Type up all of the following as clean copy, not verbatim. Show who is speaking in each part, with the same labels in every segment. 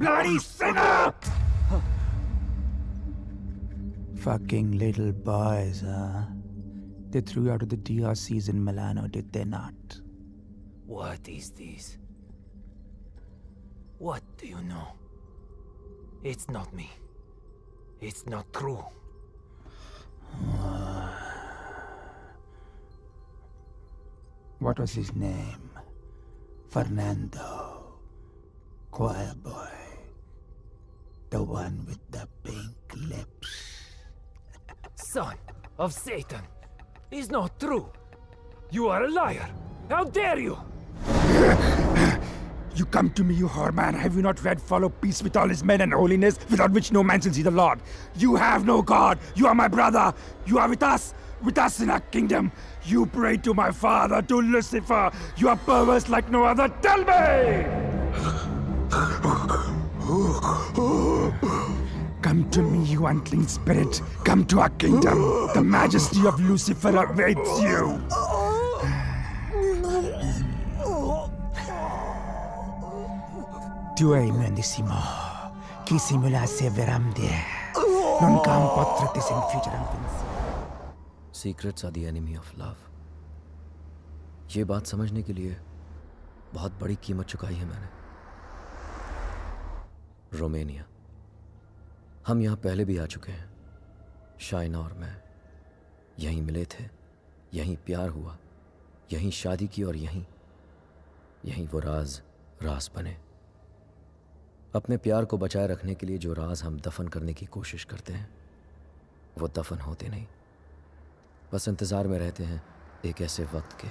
Speaker 1: bloody sinner! Fucking little boys, huh? They threw you out of the DRCs in Milano, did they not?
Speaker 2: What is this? What do you know? It's not me. It's not true.
Speaker 1: What was his name? Fernando. Choir boy. The one with the pink lips.
Speaker 2: Son of Satan! It's not true! You are a liar! How dare you!
Speaker 1: You come to me, you whore man. Have you not read follow peace with all his men and holiness, without which no man shall see the Lord? You have no God. You are my brother. You are with us in our kingdom. You pray to my father, to Lucifer. You are perverse like no other. Tell me! Come to me, you unclean spirit. Come to our kingdom. The majesty of Lucifer awaits you. Tu hai medesimo, chi simulasse veramde, non cam potrete senfugere pensiero.
Speaker 3: Secrets are the enemy of love. ये बात समझने के लिए बहुत बड़ी कीमत चुकाई है मैंने। रोमानिया, हम यहाँ पहले भी आ चुके हैं। शाइना और मैं यहीं मिले थे, यहीं प्यार हुआ, यहीं शादी की और यहीं वो राज बने। अपने प्यार को बचाए रखने के लिए जो राज हम दफन करने की कोशिश करते हैं, वो दफन होते नहीं, बस इंतज़ार में रहते हैं एक ऐसे वक्त के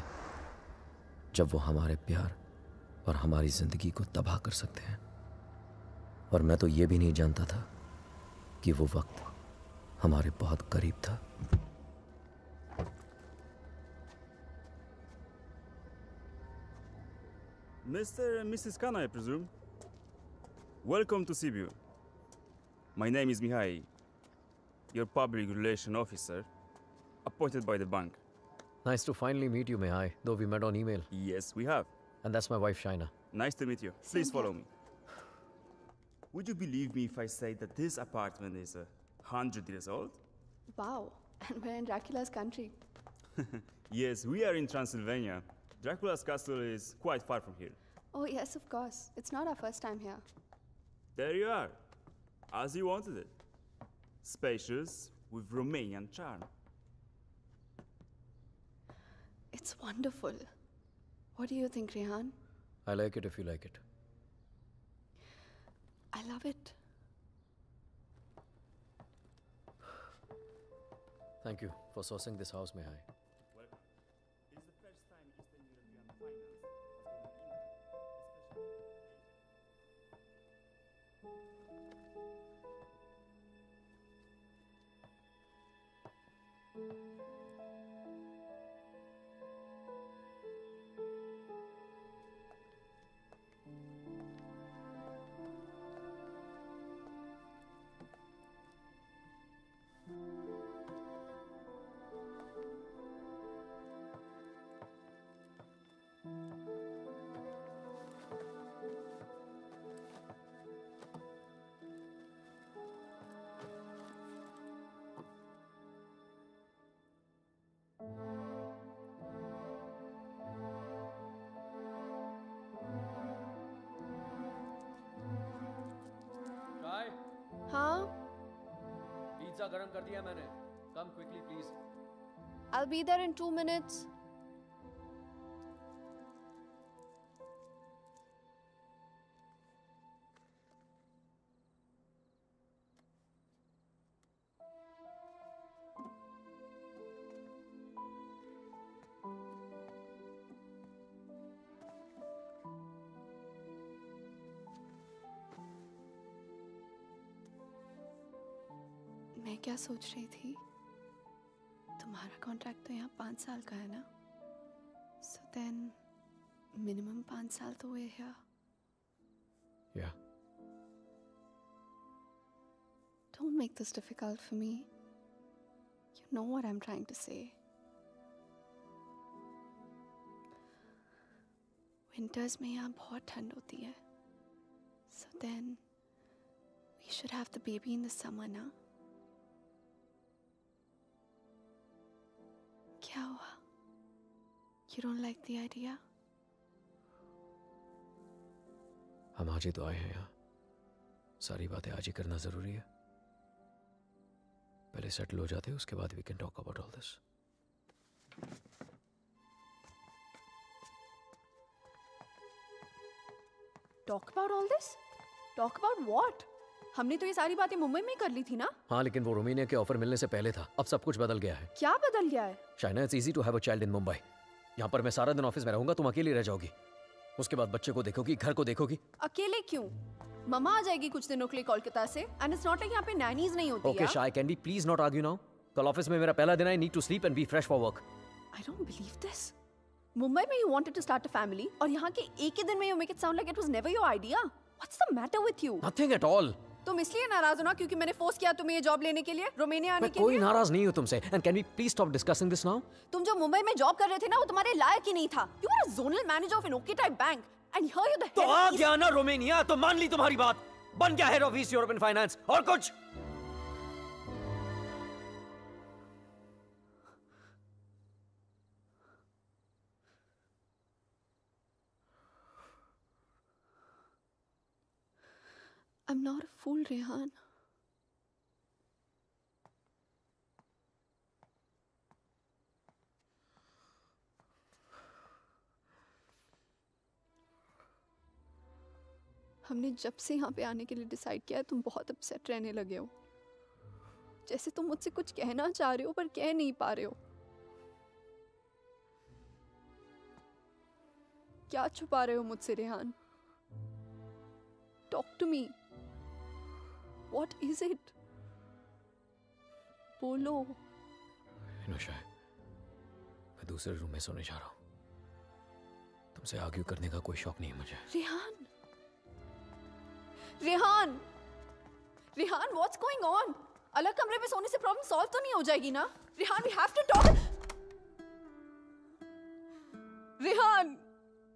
Speaker 3: जब वो हमारे प्यार और हमारी ज़िंदगी को तबाह कर सकते हैं। और मैं तो ये भी नहीं जानता था कि वो वक्त हमारे बहुत करीब था।
Speaker 4: Mr. and Mrs. Khan, I presume. Welcome to Sibiu. My name is Mihai, your public relation officer, appointed by the bank.
Speaker 3: Nice to finally meet you, Mihai, though we met on email.
Speaker 4: Yes, we have.
Speaker 3: And that's my wife, Shaina.
Speaker 4: Nice to meet you. Please follow me. Would you believe me if I say that this apartment is 100 years old?
Speaker 5: Wow, and we're in Dracula's country.
Speaker 4: Yes, we are in Transylvania. Dracula's castle is quite far from here.
Speaker 5: Oh yes, of course. It's not our first time here.
Speaker 4: There you are, as you wanted it. Spacious, with Romanian charm.
Speaker 5: It's wonderful. What do you think, Rehan?
Speaker 3: I like it if you like it.
Speaker 5: I love it.
Speaker 3: Thank you for sourcing this house, Mihai.
Speaker 4: Welcome. It is the first time Eastern European finance was going to England,
Speaker 3: Shai,
Speaker 5: Huh?
Speaker 3: pizza garam kar diya maine. Come quickly, please.
Speaker 5: I'll be there in 2 minutes. मैं क्या सोच रही थी, तुम्हारा contract तो यहाँ 5 साल का है ना, so then minimum 5 साल तो we're here.
Speaker 3: Yeah.
Speaker 5: Don't make this difficult for me. You know what I'm trying to say. Winters में यहाँ बहुत ठंड होती है, so then should have the baby in the summer, na? क्या हुआ? You don't like the idea?
Speaker 3: हम आज ही तो आए हैं यहाँ, सारी बातें आज ही करना जरूरी है। पहले सेटल हो जाते हैं, उसके बाद we can talk about all this.
Speaker 6: Talk about all this? Talk about what? हमने तो ये सारी बातें मुंबई में कर ली थी ना?
Speaker 3: हाँ, लेकिन वो रोमानिया के ऑफर मिलने से पहले था। अब सब कुछ बदल गया है।
Speaker 6: क्या बदल गया है?
Speaker 3: Shaina, it's easy to have a child in Mumbai. यहाँ पर मैं सारा दिन ऑफिस में रहूंगा, तुम अकेली रह जाओगी। उसके बाद बच्चे को देखोगी, घर को देखोगी।
Speaker 6: अकेले क्यों? मम्मा आ जाएगी कुछ दिनों के लिए कोलकाता से। एंड इट्स नॉट लाइक यहाँ पे नैनीज नहीं होती।
Speaker 3: Okay Shay, can we please not argue now? कल ऑफिस में मेरा पहला दिन है। I need to sleep and be fresh for work.
Speaker 6: I don't believe this. Mumbai में you wanted to start a family और यहाँ के एक ही दिन में you make it sound like it was never your idea. What's the matter with you?
Speaker 3: Nothing at all.
Speaker 6: तुम इसलिए नाराज हो ना क्योंकि मैंने फोर्स किया तुम्हें ये जॉब लेने के लिए, रोमानिया आने के लिए?
Speaker 3: कोई नाराज नहीं हूँ तुमसे। And can we please stop discussing this now?
Speaker 6: तुम जो मुंबई में जॉब कर रहे थे ना, वो तुम्हारे लायक ही नहीं था। You are a zonal manager of an okay type bank and here you the
Speaker 3: तो आ गया ना रोमानिया, तो मान ली तुम्हारी बात, बन गया head of east European finance. और कुछ?
Speaker 5: I'm not a fool, Rehan. हमने जब से यहाँ पे आने के लिए डिसाइड किया है, तुम बहुत अपसेट रहने लगे हो। जैसे तुम मुझसे कुछ कहना चाह रहे हो पर कह नहीं पा रहे हो। क्या छुपा रहे हो मुझसे, Rehan? Talk to me. What is it? बोलो।
Speaker 3: शाय, मैं दूसरे रूम में सोने जा रहा हूँ। तुमसे आर्ग्यू करने का कोई शौक नहीं है मुझे।
Speaker 6: Rehan, Rehan, Rehan, what's going on? अलग कमरे में सोने से प्रॉब्लम सॉल्व तो नहीं हो जाएगी ना? Rehan, we have to talk. Rehan,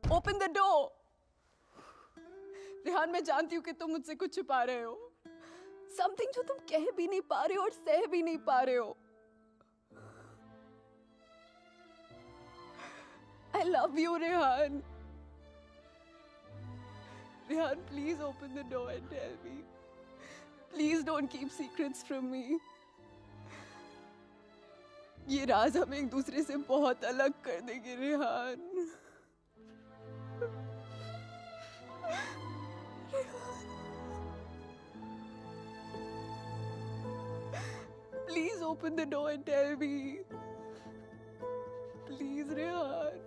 Speaker 6: open the door. Rehan, मैं जानती हूँ कि तुम मुझसे कुछ छुपा रहे हो, समथिंग जो तुम कह भी नहीं पा रहे हो और सह भी नहीं पा रहे हो। I love you, Rehan. Rehan, please open the door and tell me. Please don't keep secrets from me. ये राज हमें एक दूसरे से बहुत अलग कर देंगे, Rehan. Please open the door and tell me. Please, Rehan.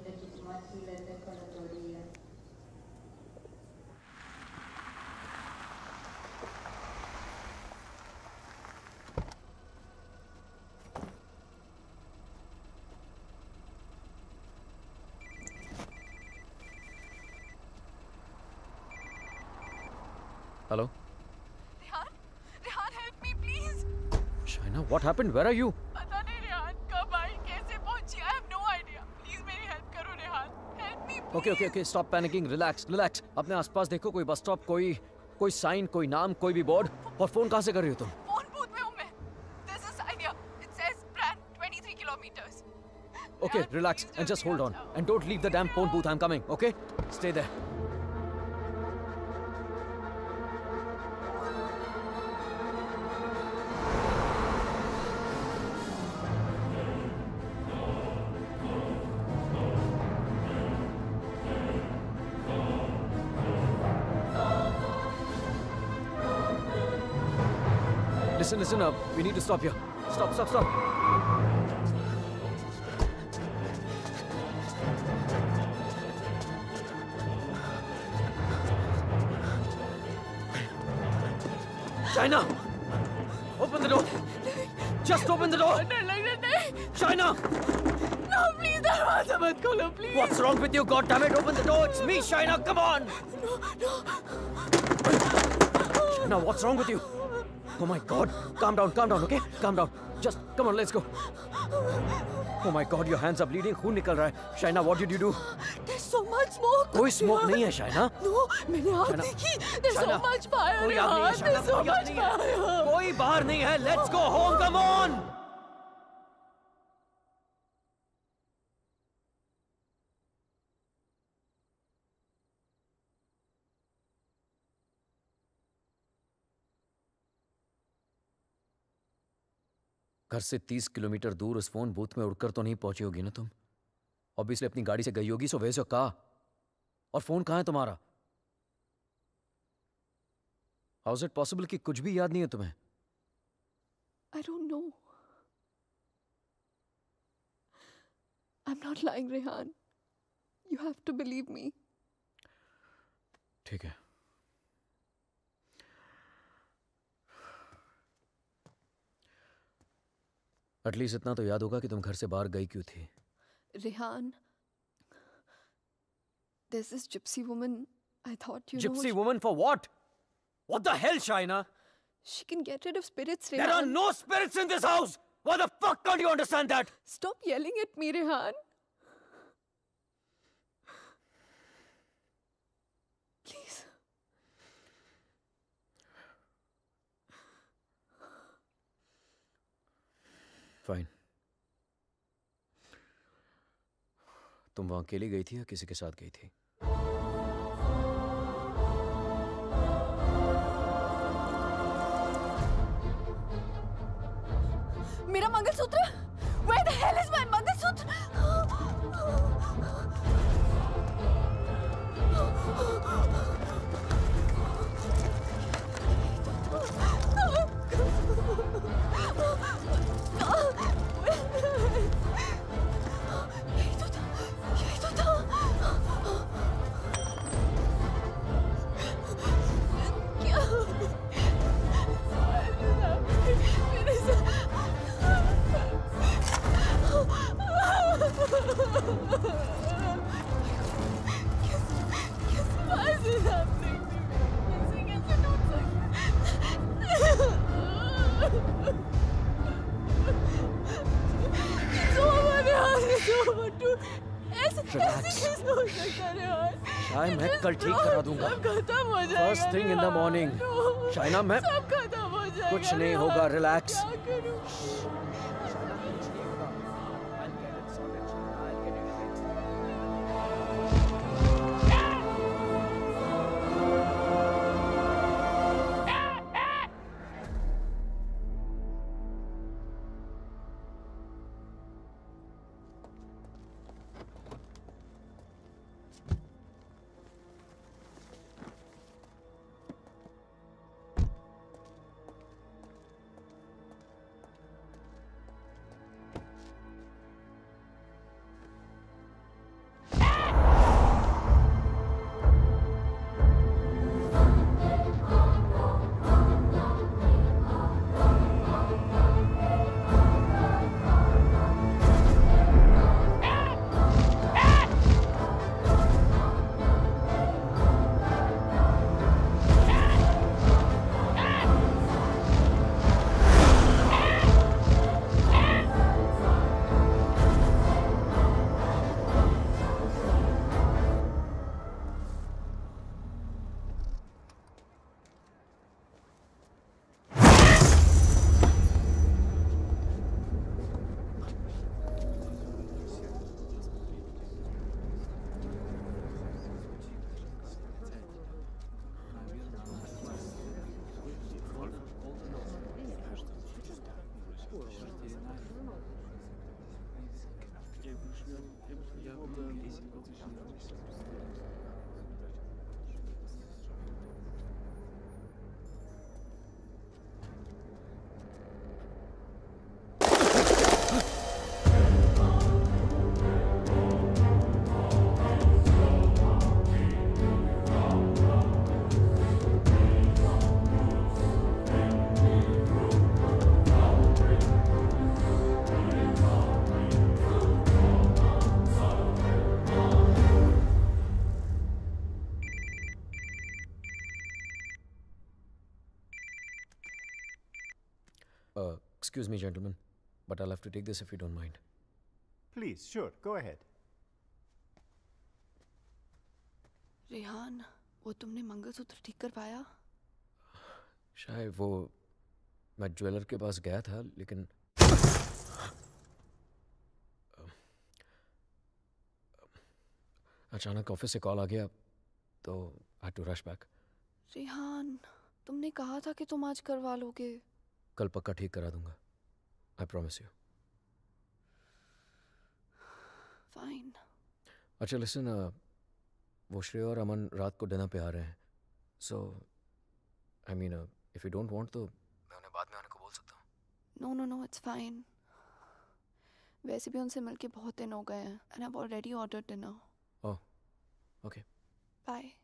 Speaker 7: legitimățile de călătorie.
Speaker 3: Hello?
Speaker 6: Rehan? Rehan, help me, please.
Speaker 3: Shaina, what happened? Where are you?
Speaker 6: पता नहीं रेहान कब आई कैसे पहुंची I have no idea. Please मेरी हेल्प करो Rehan. Help me please.
Speaker 3: Okay, stop panicking. Relax. अपने आसपास देखो, कोई बस स्टॉप, कोई साइन, कोई नाम, कोई भी बोर्ड. और फोन कहाँ से कर रही हो तुम?
Speaker 6: फोन बूथ में हूँ मैं. There's a sign here. It says Brand 23 kilometers.
Speaker 3: Okay,
Speaker 6: Rehan,
Speaker 3: relax
Speaker 6: please
Speaker 3: and just
Speaker 6: जल्दी
Speaker 3: hold
Speaker 6: आ
Speaker 3: on.
Speaker 6: जाओ.
Speaker 3: And don't leave the damn phone booth. I'm coming, okay? Stay there. Listen up. We need to stop here. Stop. Shaina! Open the door! Just open the door!
Speaker 6: डर लग रहा है.
Speaker 3: Shaina!
Speaker 6: No, please दरवाजा मत खोलो please.
Speaker 3: What's wrong with you? God damn it! Open the door! It's me, Shaina! Come on!
Speaker 6: No.
Speaker 3: Shaina, what's wrong with you? Oh my God! Calm down, okay? Calm down. Just come on, let's go. Oh my God, your hands are bleeding. खून निकल रहा है. Shaina, what did you do?
Speaker 6: There's so much smoke.
Speaker 3: कोई smoke नहीं है, Shaina.
Speaker 6: No, मैंने आग
Speaker 3: Shaina,
Speaker 6: देखी. There's so
Speaker 3: Shaina,
Speaker 6: much fire.
Speaker 3: कोई आग नहीं है,
Speaker 6: Rehan.
Speaker 3: Shaina.
Speaker 6: There's so
Speaker 3: कोई आग
Speaker 6: much
Speaker 3: नहीं है.
Speaker 6: fire.
Speaker 3: कोई बाहर नहीं है. Let's go home. Come on. घर से 30 किलोमीटर दूर उस फोन बूथ में उड़कर तो नहीं पहुंची होगी ना तुम? ऑब्वियसली अपनी गाड़ी से गई होगी, सो वैसे कहा. और फोन कहाँ है तुम्हारा? हाउ इज इट पॉसिबल कि कुछ भी याद नहीं है तुम्हें?
Speaker 5: I don't know. I'm not lying, Rehan. You have to believe me.
Speaker 3: ठीक है. एटलीस्ट इतना तो याद होगा कि तुम घर से बाहर गई क्यों थी.
Speaker 5: Rehan, there's this gypsy woman. I thought you know.
Speaker 3: Gypsy woman for what? What the hell, Shaina?
Speaker 5: She can get rid of spirits,
Speaker 3: There are
Speaker 5: Rehan.
Speaker 3: no spirits in this house! Why the fuck can't you understand that?
Speaker 5: Stop yelling at me, Rehan. Please.
Speaker 3: Fine. तुम वहां अकेली गई थी या किसी के साथ गई थी?
Speaker 6: मेरा mangalsutra? Where the hell is my mangalsutra? यही तो था. क्या? मेरे साथ Why is this happening to me? कैसे टूट It's over, Rehan. It's over, dude. ऐसे कैसे हो सकता है, Rehan?
Speaker 3: शायद मैं कल ठीक करा दूंगा.
Speaker 6: सब खत्म हो जाएगा.
Speaker 3: First thing in the morning.
Speaker 6: No.
Speaker 3: Shaina, मैं
Speaker 6: सब खत्म हो जाएगा.
Speaker 3: कुछ नहीं होगा. रिलैक्स.
Speaker 6: क्या करूं?
Speaker 3: Excuse me, gentlemen, but I'll have to take this if you don't mind.
Speaker 8: Please, sure, go ahead.
Speaker 5: Rehan, वो तुमने मंगलसूत्र ठीक कर पाया?
Speaker 3: शायद वो मैं ज्वेलर के पास गया था, लेकिन अचानक ऑफिस से कॉल आ गया, तो I had to rush back.
Speaker 5: Rehan, तुमने कहा था कि तुम आज करवा लोगे।
Speaker 3: कल पक्का ठीक करा दूंगा। I promise you.
Speaker 5: Fine.
Speaker 3: अच्छा लिसन, वो श्रेय और अमन रात को डिनर पे आ रहे हैं, so I mean if you don't want तो मैं उन्हें बाद में आने को बोल सकता हूँ।
Speaker 5: No, it's fine. वैसे भी उनसे मिलके बहुत दिन हो गए हैं, and I've already ordered dinner.
Speaker 3: Oh, okay.
Speaker 5: Bye.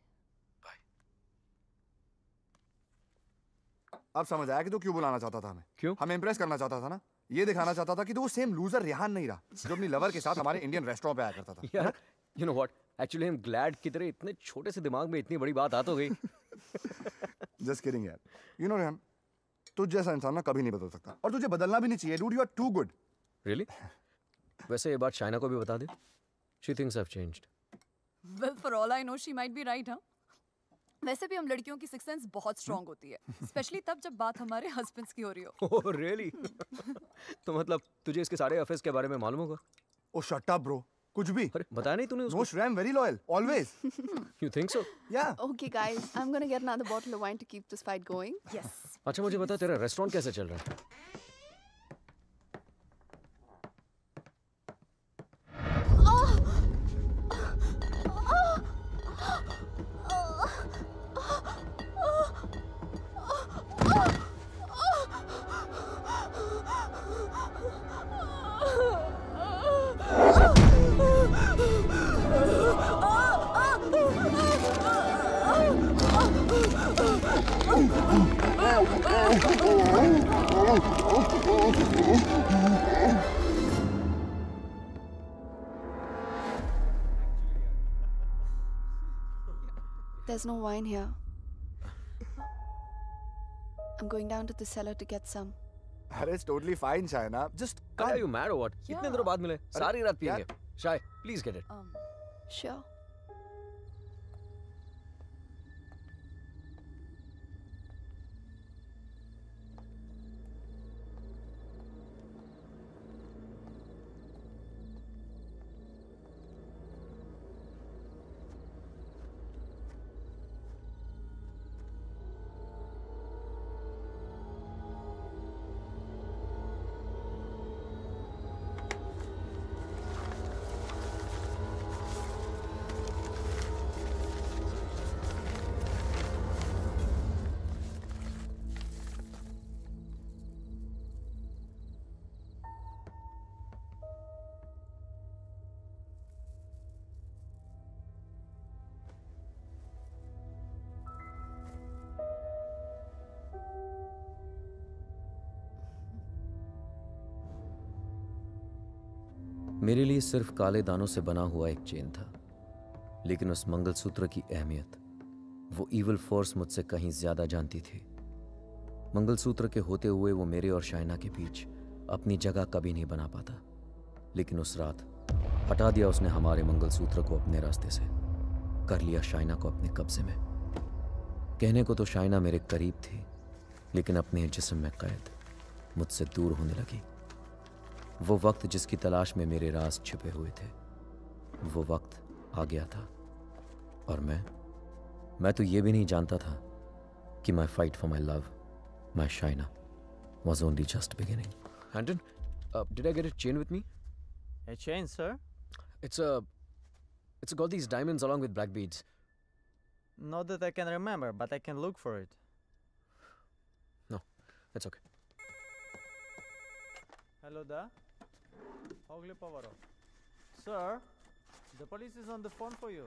Speaker 9: अब समझ आया कि तू क्यों बुलाना चाहता था हमें।
Speaker 3: क्यों?
Speaker 9: हमें इम्प्रेस करना चाहता था ना। ये दिखाना चाहता था कि तू वो सेम लूजर रेहान नहीं रहा जो अपनी लवर के साथ हमारे इंडियन रेस्टोरेंट पे आया करता था।
Speaker 3: यार, you know what? Actually I'm glad कि तेरे इतने छोटे से दिमाग में इतनी बड़ी बात आ तो गई।
Speaker 9: Just kidding यार। You know रेहान, तुझ जैसा इंसान ना कभी नहीं बदल सकता, और तुझे बदलना भी नहीं चाहिए। Dude, you are too good.
Speaker 3: Really? वैसे ये बात शाइना को भी बता दे। She thinks I've changed.
Speaker 6: Well, for all I know, she might be right, huh? वैसे भी हम लड़कियों की सिक्स सेंस बहुत स्ट्रांग होती है, स्पेशली तब जब बात हमारे हस्बैंड्स की हो रही हो।
Speaker 3: Oh, really? तो मतलब तुझे इसके सारे अफेयर्स के बारे में मालूम होगा?
Speaker 9: Oh, shut up, bro. कुछ भी।
Speaker 3: अरे बताया नहीं तूने उसको?
Speaker 9: No, Shreya, I'm very loyal, always.
Speaker 3: You think so?
Speaker 9: Yeah.
Speaker 5: Okay, guys, I'm gonna get another bottle of wine to keep this fight going.
Speaker 6: Yes.
Speaker 3: अच्छा मुझे बता, तेरा रेस्टोरेंट कैसे चल रहा है?
Speaker 5: There's no wine here. I'm going down to the cellar to get some.
Speaker 9: It's totally fine, Shaina. Just
Speaker 3: Are you mad or what? इतने दिनों बाद मिले, सारी रात पिएंगे। Shy, please get it.
Speaker 5: Sure.
Speaker 3: मेरे लिए सिर्फ काले दानों से बना हुआ एक चेन था, लेकिन उस मंगलसूत्र की अहमियत वो इविल फोर्स मुझसे कहीं ज्यादा जानती थी। मंगलसूत्र के होते हुए वो मेरे और शाइना के बीच अपनी जगह कभी नहीं बना पाता, लेकिन उस रात हटा दिया उसने हमारे मंगलसूत्र को अपने रास्ते से, कर लिया शाइना को अपने कब्जे में। कहने को तो शाइना मेरे करीब थी, लेकिन अपने जिस्म में कैद मुझसे दूर होने लगी। वो वक्त जिसकी तलाश में मेरे राज छिपे हुए थे, वो वक्त आ गया था, और मैं तो ये भी नहीं जानता था कि माई fight for my love, my Shaina, was only just beginning. Anton, did I get a chain with me?
Speaker 10: A chain, sir?
Speaker 3: It's a It's got these diamonds along with black beads.
Speaker 10: Not that I can remember, but I can look for it.
Speaker 3: No, it's okay.
Speaker 10: Hello there. Ogli Povaro. Sir, the police is on the phone for you.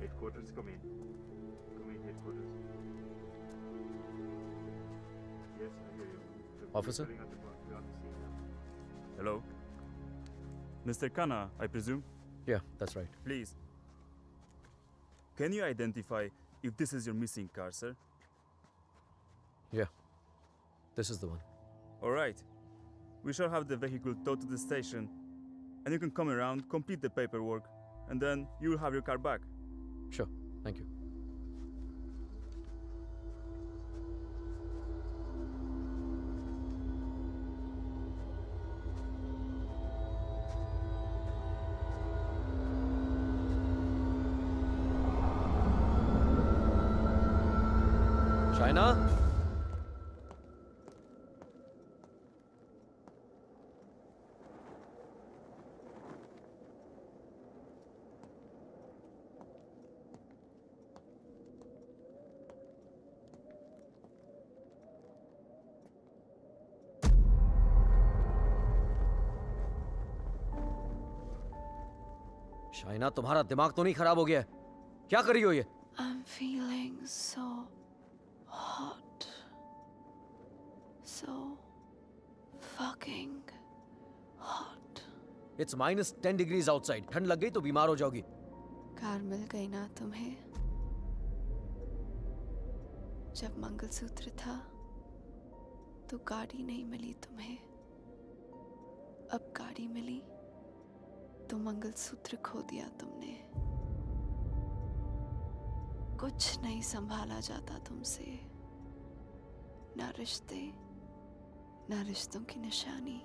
Speaker 4: Headquarters, come in. Come in, headquarters. Yes, I hear you.
Speaker 3: Officer?
Speaker 4: Hello? Mr. Khanna, I presume?
Speaker 3: Yeah, that's right.
Speaker 4: Please. Can you identify if this is your missing car, sir?
Speaker 3: Yeah, this is the one.
Speaker 4: All right. We shall have the vehicle towed to the station, and you can come around, complete the paperwork, and then you will have your car back.
Speaker 3: Sure, thank you. Shaina? Shaina, तुम्हारा दिमाग तो नहीं खराब हो गया? क्या कर रही हो ये?
Speaker 5: I'm feeling so hot. So fucking hot.
Speaker 3: It's -10 degrees outside. ठंड लग गई तो बीमार हो जाओगी.
Speaker 5: कार मिल गई ना तुम्हें? जब मंगलसूत्र था तो गाड़ी नहीं मिली तुम्हें. अब गाड़ी मिली तो मंगलसूत्र खो दिया तुमने. कुछ नहीं संभाला जाता तुमसे. ना रिश्ते, ना रिश्तों की निशानी.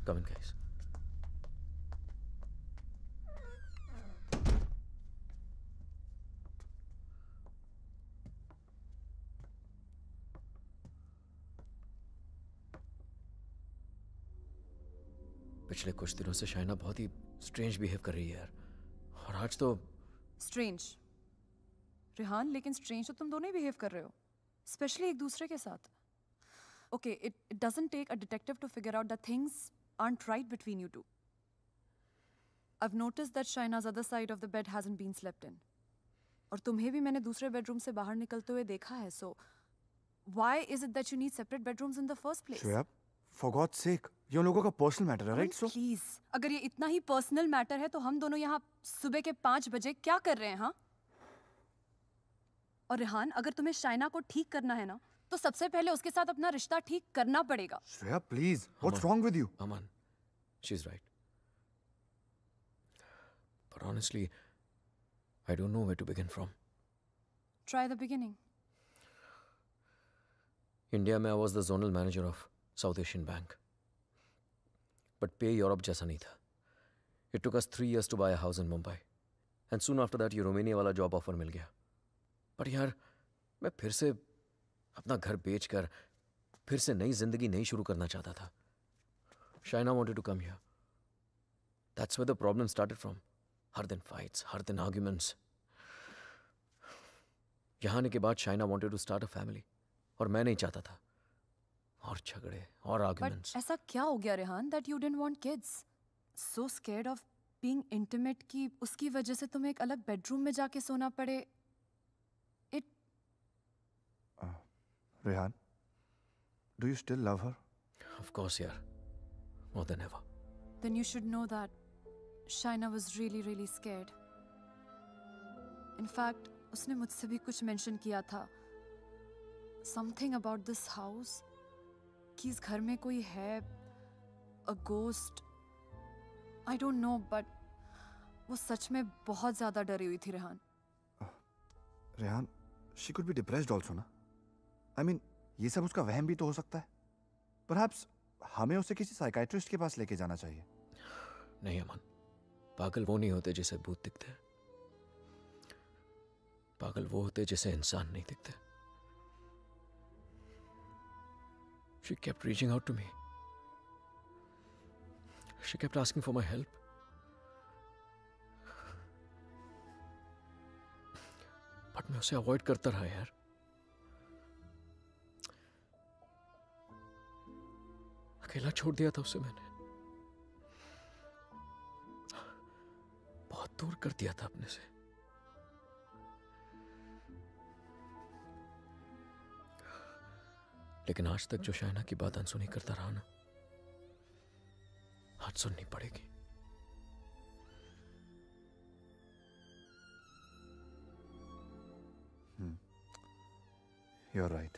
Speaker 3: Come in, guys. पिछले कुछ दिनों से शाइना बहुत ही स्ट्रेंज बिहेव कर रही है यार. और आज तो
Speaker 6: स्ट्रेंज रिहान, लेकिन स्ट्रेंज तो तुम दोनों ही बिहेव कर रहे हो, स्पेशली एक दूसरे के साथ. Okay, it doesn't take a detective to figure out that things aren't right between you two. I've noticed that Shaina's other side of the bed hasn't been slept in. और तुम्हें भी मैंने दूसरे बेडरूम से बाहर निकलते हुए देखा है. So why is it that you need separate bedrooms in the first place?
Speaker 9: Shreya, for God's sake, ये उन लोगों का पर्सनल मैटर है, राइट? सो
Speaker 6: प्लीज, अगर ये इतना ही पर्सनल मैटर है तो हम दोनों यहाँ सुबह के 5 बजे क्या कर रहे हैं? हाँ, और रेहान, अगर तुम्हें शाइना को ठीक करना है ना, तो सबसे पहले उसके साथ अपना रिश्ता ठीक करना पड़ेगा।
Speaker 9: Shreya, please, what's wrong with you?
Speaker 3: Aman, she is right, but honestly I don't know where to begin from.
Speaker 6: Try the beginning.
Speaker 3: India में I was the zonal manager of South Asian Bank, but पे Europe जैसा नहीं था. It took us 3 years to buy a house in Mumbai, and soon after that ये Romania वाला job offer मिल गया. पर यार, मैं फिर से अपना घर बेचकर फिर से नई जिंदगी नहीं शुरू करना चाहता था. Shaina wanted to come here. That's where the problem started from. हर दिन fights, हर दिन arguments. यहाँ आने के बाद Shaina wanted to start a family, और मैं नहीं चाहता था. और झगड़े और arguments.
Speaker 6: But ऐसा क्या हो गया Rehan that you didn't want kids? So scared of being intimate कि उसकी वजह से तुम्हें एक अलग बेडरूम में जाके सोना पड़े.
Speaker 9: Rehan, do you still love her?
Speaker 3: Of course, yeah. More than ever.
Speaker 6: Then you should know that Shaina was really, really scared. In fact, उसने मुझसे भी कुछ mention किया था. Something about this house. कि इस घर में कोई है. A ghost. I don't know, but वो सच में बहुत ज़्यादा डरी हुई थी Rehan.
Speaker 9: Rehan, she could be depressed also, ना? I mean, ये सब उसका वहम भी तो हो सकता है. Perhaps हमें उसे किसी साइकाइट्रिस्ट के पास लेके जाना चाहिए.
Speaker 3: नहीं अमन, पागल वो नहीं होते जिसे भूत दिखते. पागल वो होते जिसे इंसान नहीं दिखते. She kept reaching out to me. She kept asking for my help. But मैं उसे अवॉइड करता रहा यार. अकेला छोड़ दिया था उसे मैंने. बहुत दूर कर दिया था अपने से. लेकिन आज तक जो शाइना की बात अनसुनी करता रहा ना, आज सुननी पड़ेगी.
Speaker 9: You're right.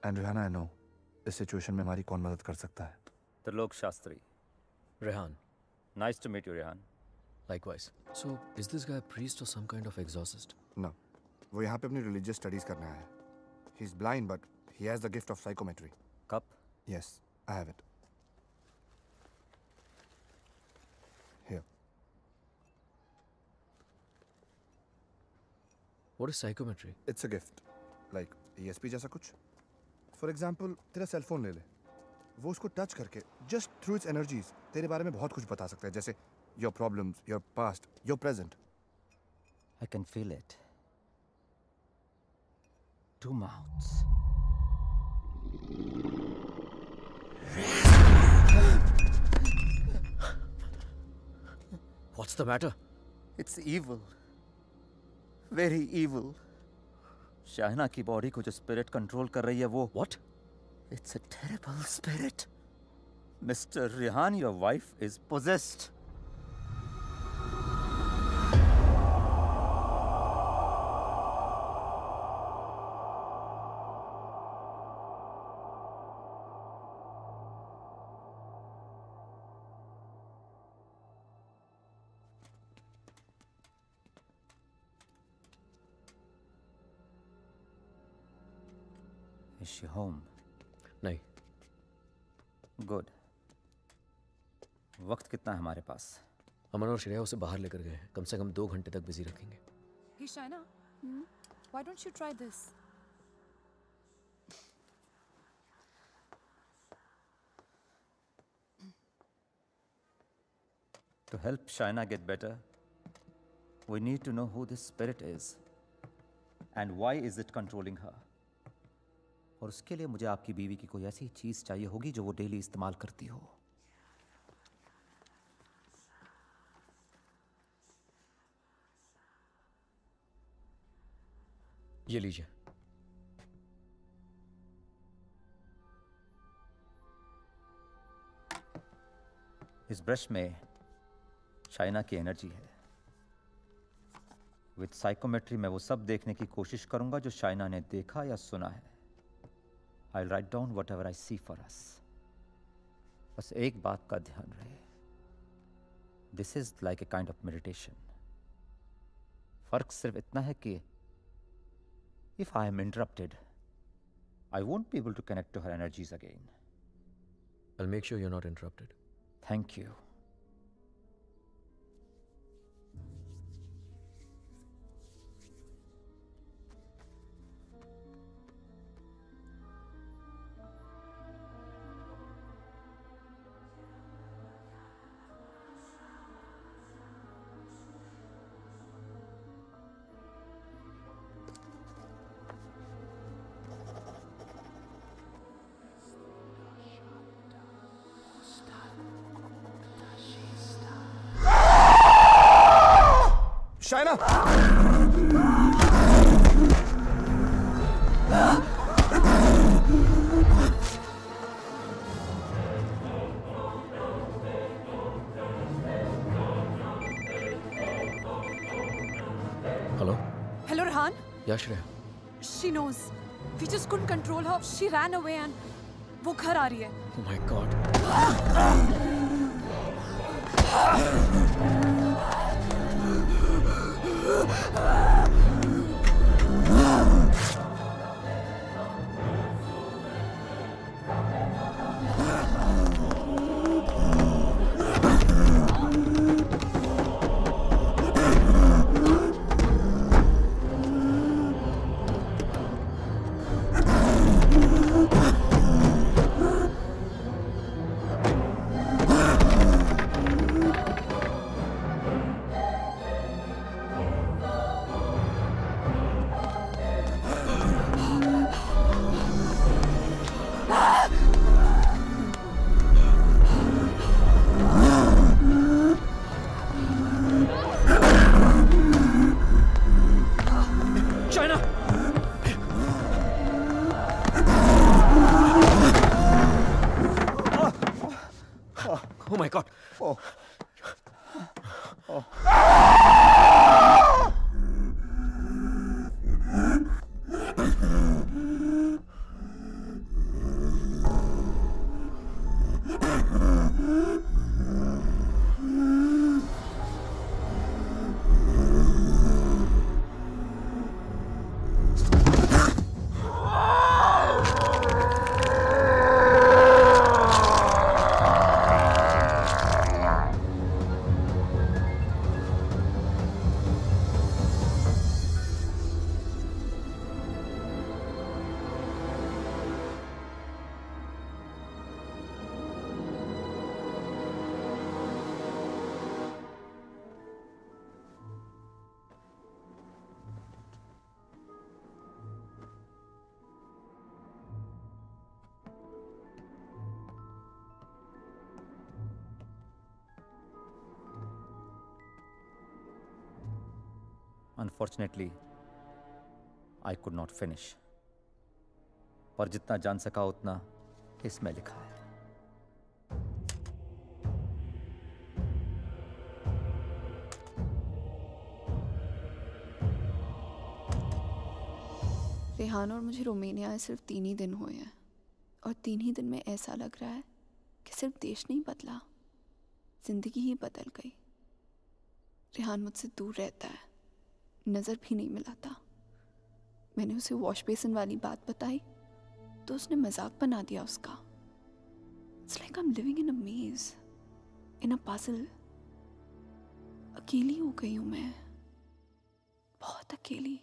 Speaker 9: And Rehan, I know इस सिचुएशन में हमारी कौन मदद कर सकता है.
Speaker 11: Trilok Shastri.
Speaker 3: Rehan.
Speaker 11: Nice to meet you, Rehan.
Speaker 3: Likewise. So, is this guy a priest or some kind of exorcist?
Speaker 9: No. वो यहाँ पे अपनी religious studies करने आया है. He's blind, but he has the gift of psychometry.
Speaker 11: Cup?
Speaker 9: Yes, I have it. Here.
Speaker 3: What is psychometry?
Speaker 9: It's a gift. Like ESP जैसा कुछ. For example, तेरा सेल फोन ले ले. वो उसको टच करके just through its energies तेरे बारे में बहुत कुछ बता सकता है. जैसे your problems, your past, your present.
Speaker 11: I can feel it. 2 mouths.
Speaker 3: What's the matter?
Speaker 11: It's evil. Very evil. Shaina की बॉडी को जो स्पिरिट कंट्रोल कर रही है वो.
Speaker 3: What?
Speaker 11: It's a terrible spirit. Mr. Rehan, your wife is possessed. Is she home?
Speaker 3: नहीं.
Speaker 11: Good. वक्त कितना है हमारे पास?
Speaker 3: अमन और श्रेया उसे बाहर लेकर गए हैं. कम से कम 2 घंटे तक बिजी रखेंगे.
Speaker 6: Hey Shaina, why don't you try this?
Speaker 11: To help Shaina get better, we need to know who this spirit is and why is it controlling her. और उसके लिए मुझे आपकी बीवी की कोई ऐसी चीज चाहिए होगी जो वो डेली इस्तेमाल करती हो.
Speaker 3: ये लीजिए.
Speaker 11: इस ब्रश में शाइना की एनर्जी है. विद साइकोमेट्री मैं वो सब देखने की कोशिश करूंगा जो शाइना ने देखा या सुना है। I will write down whatever I see for us. बस एक बात का ध्यान रहे, this is like a kind of meditation. फर्क सिर्फ इतना है कि if I am interrupted I won't be able to connect to her energies again.
Speaker 3: I'll make sure you're not interrupted.
Speaker 11: Thank you.
Speaker 9: Shaina!
Speaker 3: Hello?
Speaker 6: Hello, Rehan.
Speaker 3: Yeah, Shreya.
Speaker 6: She knows. We just couldn't control her. She ran away and वो घर आ रही है.
Speaker 3: Oh my God. Oh my God.
Speaker 9: Oh. Oh.
Speaker 11: Unfortunately, I could not finish. पर जितना जान सका उतना इसमें लिखा है।
Speaker 5: रेहान और मुझे रोमानिया आए सिर्फ 3 ही दिन हुए हैं और 3 ही दिन में ऐसा लग रहा है कि सिर्फ देश नहीं बदला, जिंदगी ही बदल गई। रेहान मुझसे दूर रहता है, नज़र भी नहीं मिलाता। मैंने उसे वॉश बेसिन वाली बात बताई तो उसने मजाक बना दिया उसका। It's like I'm living in a maze, in a puzzle. अकेली हो गई हूँ मैं, बहुत अकेली।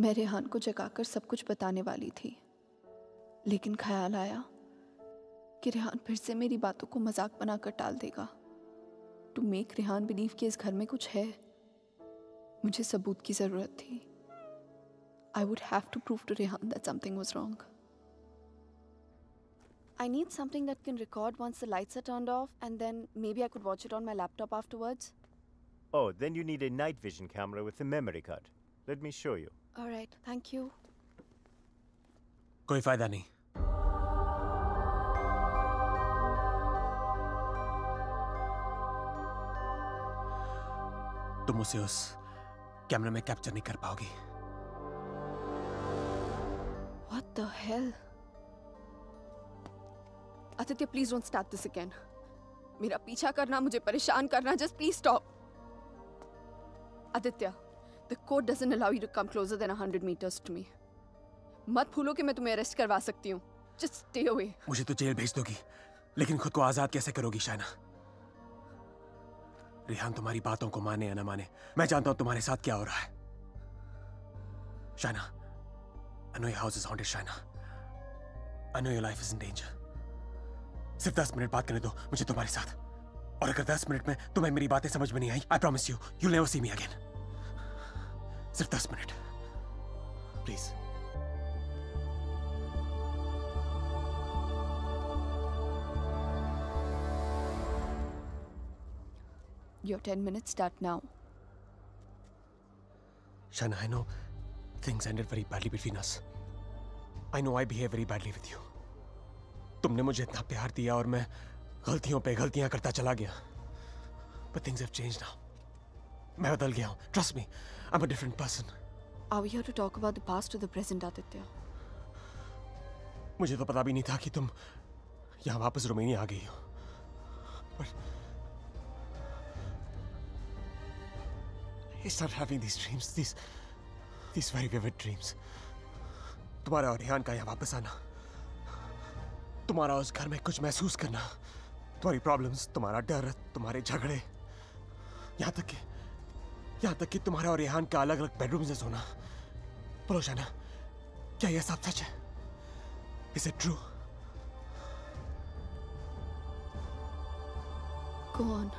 Speaker 5: मैं रेहान को जगाकर सब कुछ बताने वाली थी, लेकिन ख्याल आया कि रेहान फिर से मेरी बातों को मजाक बनाकर टाल देगा। टू मेक रेहान बिलीव कि इस घर में कुछ है, मुझे सबूत की जरूरत थी। I would have to prove to Rehan that something was wrong. I need something that can record once the lights are turned off, and then maybe I could watch it on my laptop afterwards.
Speaker 8: Oh, then you need a night vision camera with a memory card. Let me show you.
Speaker 5: All right, thank you.
Speaker 12: कोई फायदा नहीं। तुम उसे उस कैमरे में capture नहीं कर पाओगी।
Speaker 5: What the hell? Aditya, please don't start this again. मेरा पीछा करना, मुझे परेशान करना, just please stop. Aditya, the code doesn't allow you to come closer than 100 meters to me. मत भूलो कि मैं तुम्हें अरेस्ट करवा सकती हूँ. Just stay away.
Speaker 12: मुझे तो जेल भेज दोगी, लेकिन खुद को आजाद कैसे करोगी शाइना? रेहान तुम्हारी बातों को माने या न माने, मैं जानता हूं तुम्हारे साथ क्या हो रहा है। Shaina, I know your house is haunted, Shaina. I know your life is in danger. सिर्फ 10 मिनट बात करने दो मुझे तुम्हारे साथ, और अगर 10 मिनट में तुम्हें मेरी बातें समझ में नहीं आई, I promise you, you'll never see me again. सिर्फ 10 minute, please.
Speaker 5: Your 10 minutes start now.
Speaker 12: Shaina, I know things ended very badly between us. I know I behaved very badly with you. तुमने मुझे इतना प्यार दिया और मैं गलतियों पे गलतियां करता चला गया. But things have changed now. मैं बदल गया हूँ. Trust me, I'm a different person.
Speaker 5: Are we here to talk about the past or the present, Aditya?
Speaker 12: मुझे तो पता भी नहीं था कि तुम यहाँ वापस रोमानिया आ गई हो. But I started having these dreams, these very vivid dreams. तुम्हारा और रेहान का यहाँ वापस आना, तुम्हारा उस घर में कुछ महसूस करना, तुम्हारी प्रॉब्लम्स, तुम्हारा डर, तुम्हारे झगड़े, यहाँ तक कि तुम्हारा और रेहान का अलग अलग बेडरूम में सोना. बोलो शाइना, क्या यह सब सच है? Is it true?
Speaker 5: Go on.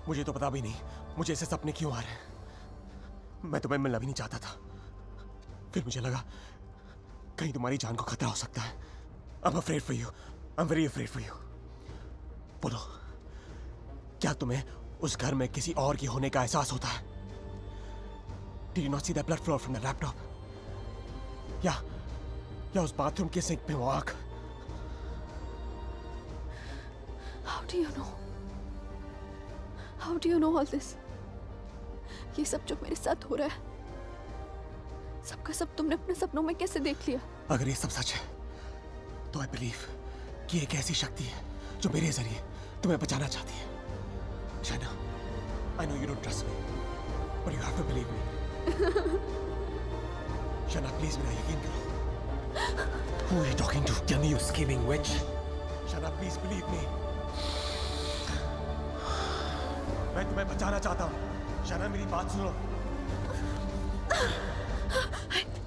Speaker 12: मुझे तो पता भी नहीं मुझे ऐसे सपने क्यों आ रहे हैं. मैं तुम्हें मिलना भी नहीं चाहता था. फिर मुझे लगा कहीं तुम्हारी जान को खतरा हो सकता है. I'm afraid for you. I'm very afraid for you. बोलो, क्या तुम्हें उस घर में किसी और की होने का एहसास होता है? Did you not see that blood flow from the laptop? या उस बाथरूम के सिंक में वो आग?
Speaker 5: How do you know? How do you know all this? ये सब जो मेरे साथ हो रहा है, सबका सब तुमने अपने सपनों में कैसे देख लिया?
Speaker 12: अगर ये सब सच है, तो I believe कि एक ऐसी शक्ति है जो मेरे जरिए तुम्हें बचाना चाहती है. Shaina, I know you don't trust me, but you have to believe me. Shaina, please मेरा यकीन करो. Who are you talking to? Tell me, you scheming witch. Shaina, please believe me. मैं तुम्हें बचाना चाहता हूँ. शाइना, मेरी बात सुनो.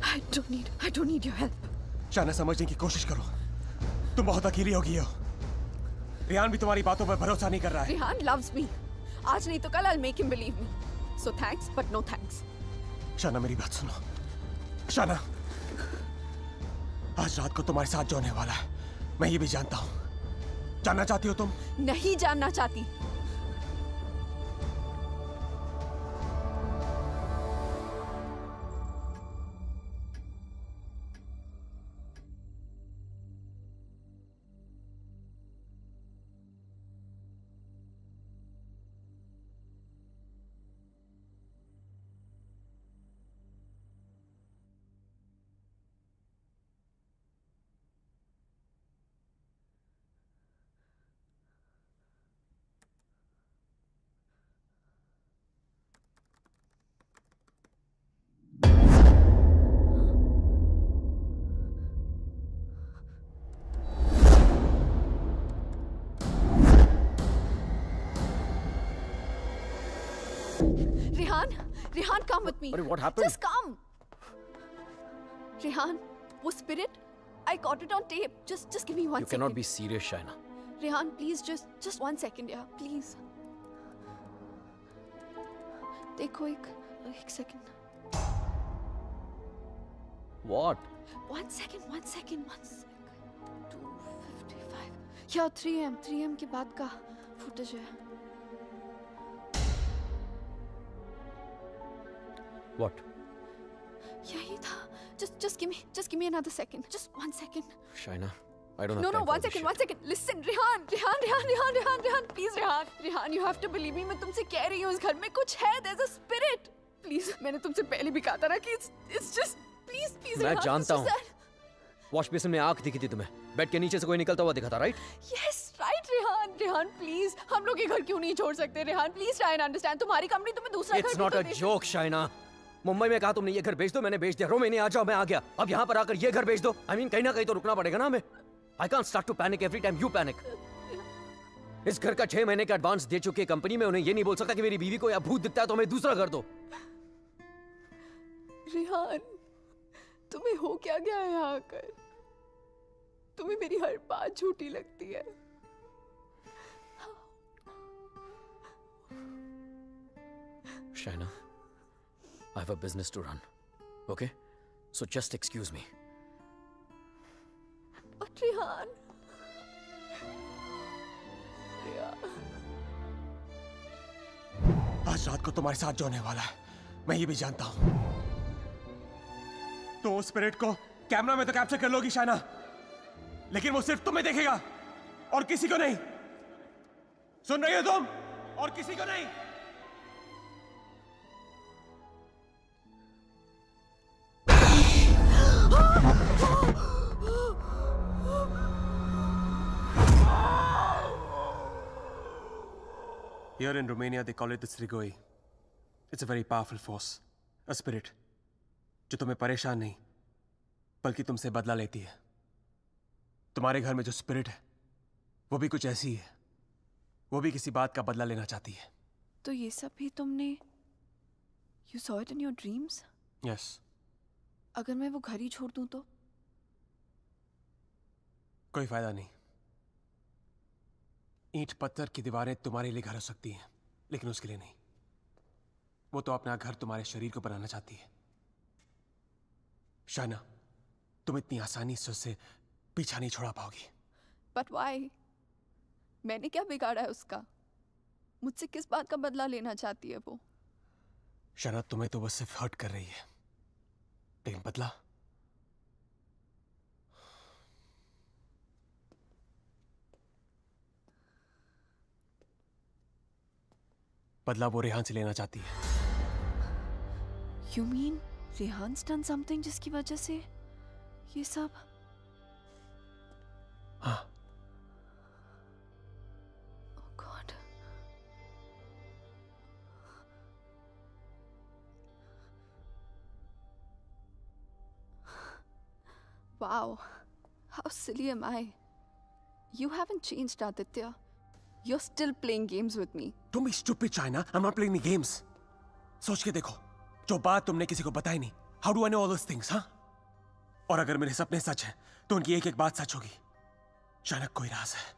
Speaker 5: I don't need your help.
Speaker 12: Shaina, समझने की कोशिश करो. तुम बहुत अकेली हो गई हो. रेहान भी तुम्हारी बातों पर भरोसा नहीं कर रहा है.
Speaker 5: Rehan loves me. आज नहीं तो कल I'll make him believe me. So thanks, but no thanks.
Speaker 12: Shaina, मेरी बात सुनो. शाइना, आज रात को तुम्हारे साथ जो होने वाला है, मैं ये भी जानता हूँ. जानना चाहती हो तुम?
Speaker 5: नहीं जानना चाहती. Rehan, come with me.
Speaker 3: What happened?
Speaker 5: Just come. Rehan, वो spirit, I got it on tape. Just give me 1 second.
Speaker 3: You cannot be serious, Shaina.
Speaker 5: Rehan, please, just 1 second, yeah, please. देखो एक second.
Speaker 3: What?
Speaker 5: 1 second. 2:55. Yeah, 3 am के बाद का footage है.
Speaker 3: What?
Speaker 5: यही था. Just give me another second. Just 1 second.
Speaker 3: Shaina, I don't have
Speaker 5: No,
Speaker 3: time for
Speaker 5: 1
Speaker 3: this
Speaker 5: second,
Speaker 3: shit.
Speaker 5: 1 second. Listen, Rehan, please, Rehan, you have to believe me. मैं तुमसे कह रही हूँ, इस घर में कुछ है. There's a spirit. Please, मैंने तुमसे पहले भी कहा था ना कि it's just, please,
Speaker 3: मैं
Speaker 5: Rehan,
Speaker 3: जानता
Speaker 5: it's
Speaker 3: हूँ.
Speaker 5: just that.
Speaker 3: वॉश बेसिन में आंख दिखी थी तुम्हें. बेड के नीचे से कोई निकलता हुआ दिखा था, right?
Speaker 5: Yes, right, Rehan, please. हम लोग ये घर क्यों नहीं छोड़ सकते, Rehan? Please try and understand. तुम्हारी कंपनी तुम्हें दूसरा घर
Speaker 3: It's
Speaker 5: भी
Speaker 3: not
Speaker 5: तो
Speaker 3: a
Speaker 5: दे सकती-
Speaker 3: joke, Shaina. मुंबई में कहा तुमने ये घर बेच दो, मैंने बेच दिया. रोमेनिया आ जाओ, मैं आ गया. अब यहाँ पर आकर ये घर बेच दो. I mean, कहीं ना कहीं तो रुकना पड़ेगा ना हमें. I can't start to panic every time you panic. इस घर का 6 महीने का एडवांस दे चुकी है कंपनी में. उन्हें ये नहीं बोल सकता कि मेरी बीवी को या भूत दिखता है तो हमें दूसरा घर दो.
Speaker 5: रेहान, तुम्हें हो क्या गया है यहाँ आकर? तुम्हें मेरी हर बात झूठी लगती है.
Speaker 3: Shaina, I have a business to run. Okay? So just excuse me.
Speaker 5: But Rehan,
Speaker 12: आज रात को तुम्हारे साथ जो होने वाला है, मैं ये भी जानता हूं. तो उस स्पिरिट को कैमरा में तो कैप्चर कर लोगी शाइना, लेकिन वो सिर्फ तुम्हें देखेगा और किसी को नहीं. सुन रही हो तुम? और किसी को नहीं. Here in Romania, they call it the Strigoi. It's a very powerful force, a spirit, जो तुम्हें परेशान नहीं, बल्कि तुमसे बदला लेती है. तुम्हारे घर में जो स्पिरिट है, वो भी कुछ ऐसी है. वो भी किसी बात का बदला लेना चाहती है.
Speaker 5: तो ये सब भी तुमने, you saw it in your dreams?
Speaker 12: Yes.
Speaker 5: अगर मैं वो घर ही छोड़ दूं तो?
Speaker 12: कोई फायदा नहीं. ईंट पत्थर की दीवारें तुम्हारे लिए घर हो सकती हैं, लेकिन उसके लिए नहीं. वो तो अपना घर तुम्हारे शरीर को बनाना चाहती है. शाइना, तुम इतनी आसानी से उससे पीछा नहीं छोड़ा पाओगी.
Speaker 5: But why? मैंने क्या बिगाड़ा है उसका? मुझसे किस बात का बदला लेना चाहती है वो?
Speaker 12: शाइना, तुम्हें तो वो सिर्फ हर्ट कर रही है, लेकिन बदला? बदला वो रेहान से लेना चाहती है.
Speaker 5: You mean Rehan's done something जिसकी वजह से ये सब?
Speaker 12: हाँ.
Speaker 5: Oh God. Wow. How silly am I? You haven't changed, Aditya. You're still playing games with me.
Speaker 12: Don't be stupid, China. I'm not playing any games. सोच के देखो, जो बात तुमने किसी को बताई नहीं. How do I know all those things, हाँ? और अगर मेरे सपने सच हैं, तो उनकी एक-एक बात सच होगी. चाइना, कोई राज है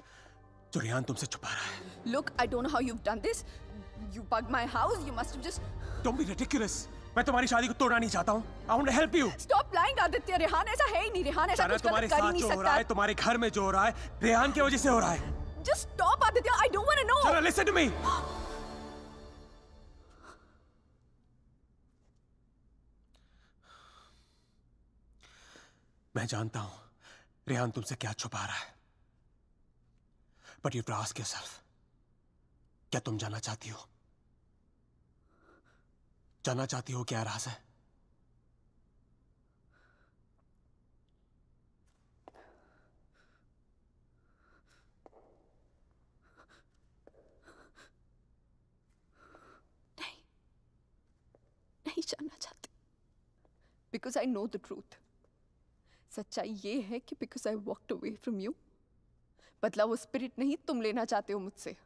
Speaker 12: जो रेहान तुमसे छुपा रहा है.
Speaker 5: Look, I don't know how you've done this. You bugged my house. You must have just.
Speaker 12: Don't be ridiculous. मैं तुम्हारी शादी को तोड़ना नहीं चाहता हूँ. I want to help you.
Speaker 5: Stop lying, Aditya. Rehan ऐसा है ही नहीं. रेहान ऐसा कुछ
Speaker 12: तुम्हारे
Speaker 5: गलत कर ही
Speaker 12: साथ
Speaker 5: नहीं
Speaker 12: जो हो रहा है,
Speaker 5: सकता.
Speaker 12: तुम्हारे घर में जो हो रहा है, रेहान की वजह से हो रहा है.
Speaker 5: Just stop, Aditya. I don't want to know.
Speaker 12: Chana, listen to me. मैं जानता हूं रेहान तुमसे क्या छुपा रहा है. But you have to ask yourself, क्या तुम जानना चाहती हो? जानना चाहती हो क्या राज है?
Speaker 5: नहीं जानना चाहती. Because I know the truth. सच्चाई ये है कि because I walked away from you, बदला वो स्पिरिट नहीं तुम लेना चाहते हो मुझसे.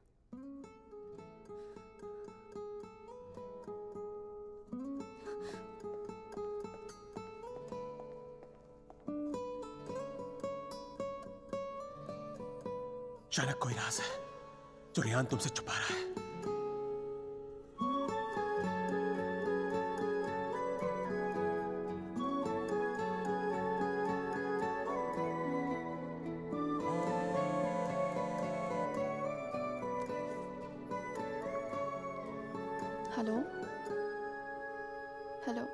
Speaker 12: शायद कोई राज है जो रेहान तुमसे छुपा रहा है।
Speaker 5: हेलो हेलो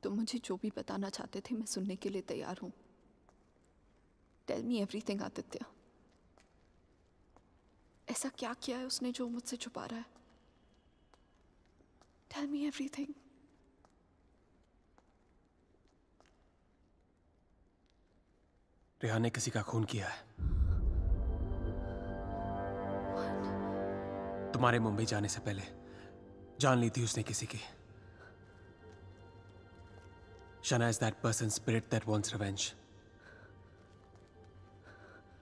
Speaker 5: तुम मुझे जो भी बताना चाहते थे मैं सुनने के लिए तैयार हूं। Tell me everything Aditya. ऐसा क्या किया है उसने जो मुझसे छुपा रहा है? Tell me everything.
Speaker 12: रेहान ने किसी का खून किया है। तुम्हारे मुंबई जाने से पहले जान ली थी उसने किसी की। Shana is that person's spirit that wants revenge.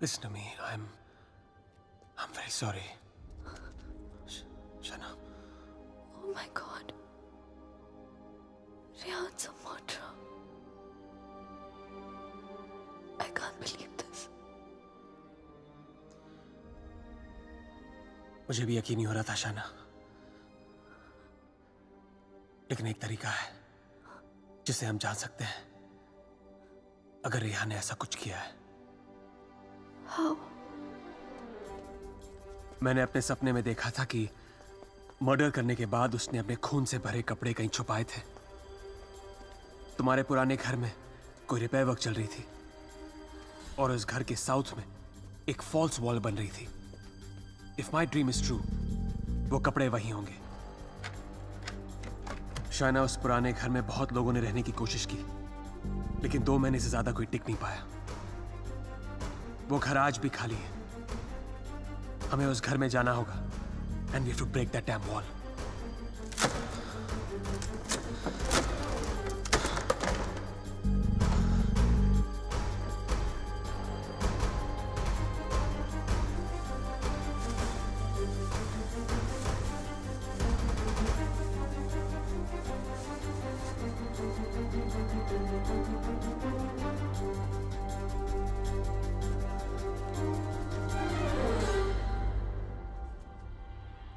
Speaker 12: Listen to me. I'm very sorry. Shana.
Speaker 5: Oh my God. Rehan's a murderer. I can't believe this.
Speaker 12: मुझे भी यकीन नहीं हो रहा था शाना, लेकिन एक तरीका है जिसे हम जान सकते हैं अगर रेहान ने ऐसा कुछ किया है।
Speaker 5: How?
Speaker 12: मैंने अपने सपने में देखा था कि मर्डर करने के बाद उसने अपने खून से भरे कपड़े कहीं छुपाए थे। तुम्हारे पुराने घर में कोई रिपेयर वर्क चल रही थी और उस घर के साउथ में एक फॉल्स वॉल बन रही थी। If my dream is true, वो कपड़े वहीं होंगे। शायना, उस पुराने घर में बहुत लोगों ने रहने की कोशिश की, लेकिन 2 महीने से ज्यादा कोई टिक नहीं पाया। वो घर आज भी खाली है। हमें उस घर में जाना होगा and we have to break that damn wall.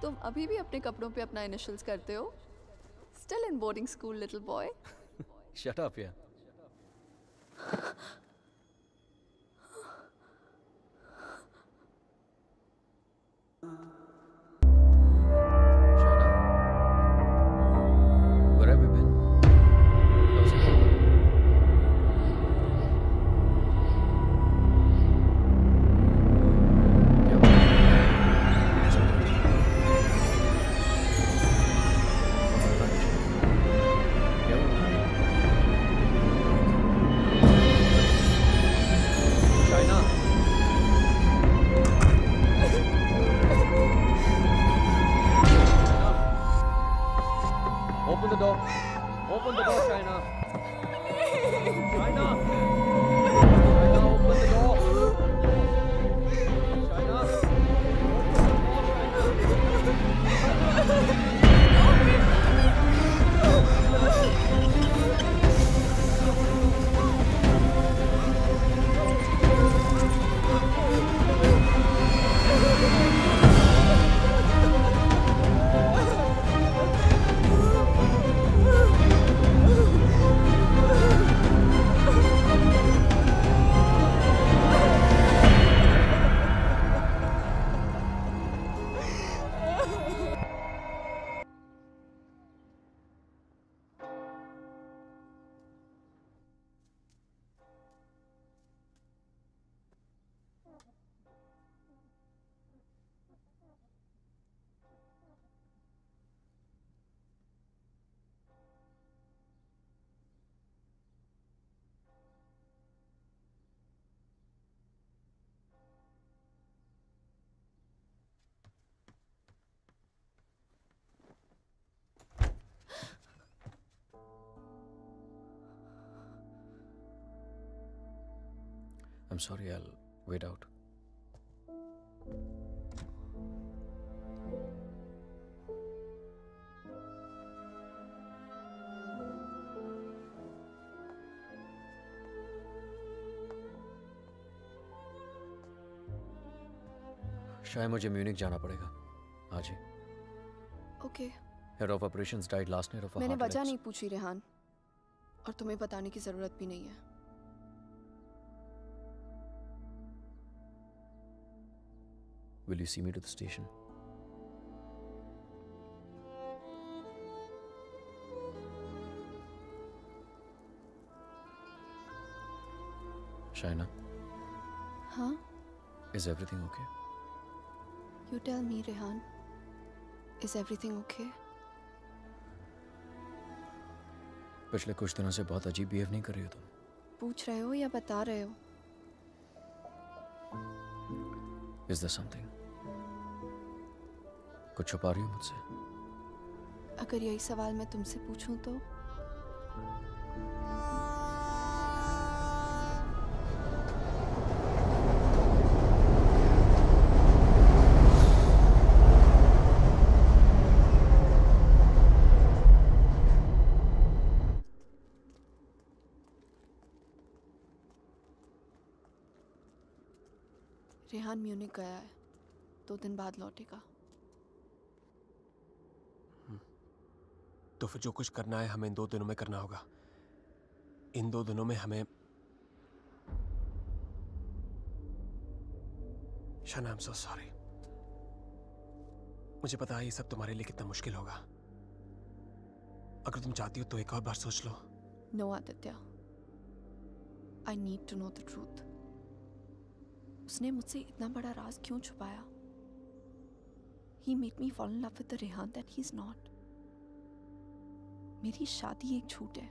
Speaker 5: तुम अभी भी अपने कपड़ों पे अपना इनिशियल्स करते हो? Still in boarding school, little boy.
Speaker 3: Shut up, yeah. Where have you been? How's it going? Open the door. Open the door, Shaina. Shaina. Shaina, open the door. I'm sorry, I'll wait out. शायद मुझे Munich जाना पड़ेगा आज ही।
Speaker 5: Okay.
Speaker 3: Head of operations died last night of
Speaker 5: मैंने वजह नहीं पूछी रेहान, और तुम्हें बताने की जरूरत भी नहीं है।
Speaker 3: Will you see me to the station? Shaina?
Speaker 5: हाँ?
Speaker 3: Is everything okay?
Speaker 5: You tell me, Rehan. Is everything okay?
Speaker 3: पिछले कुछ दिनों से बहुत अजीब बिहेव नहीं कर रही हो तुम।
Speaker 5: पूछ रहे हो या बता रहे हो?
Speaker 3: Is there something? कुछ छुपा रही हो मुझसे?
Speaker 5: अगर यही सवाल मैं तुमसे पूछूं तो? रेहान म्यूनिक गया है, 2 दिन बाद लौटेगा।
Speaker 12: तो फिर जो कुछ करना है हमें इन 2 दिनों में करना होगा। इन 2 दिनों में हमें शाना, आई एम सो सॉरी। मुझे पता है ये सब तुम्हारे लिए कितना मुश्किल होगा। अगर तुम चाहती हो तो एक और बार सोच लो।
Speaker 5: No Aditya, I need to know the truth. उसने मुझसे इतना बड़ा राज क्यों छुपाया? He made me fall in love with the Rehan that he's not. मेरी शादी एक झूठ है,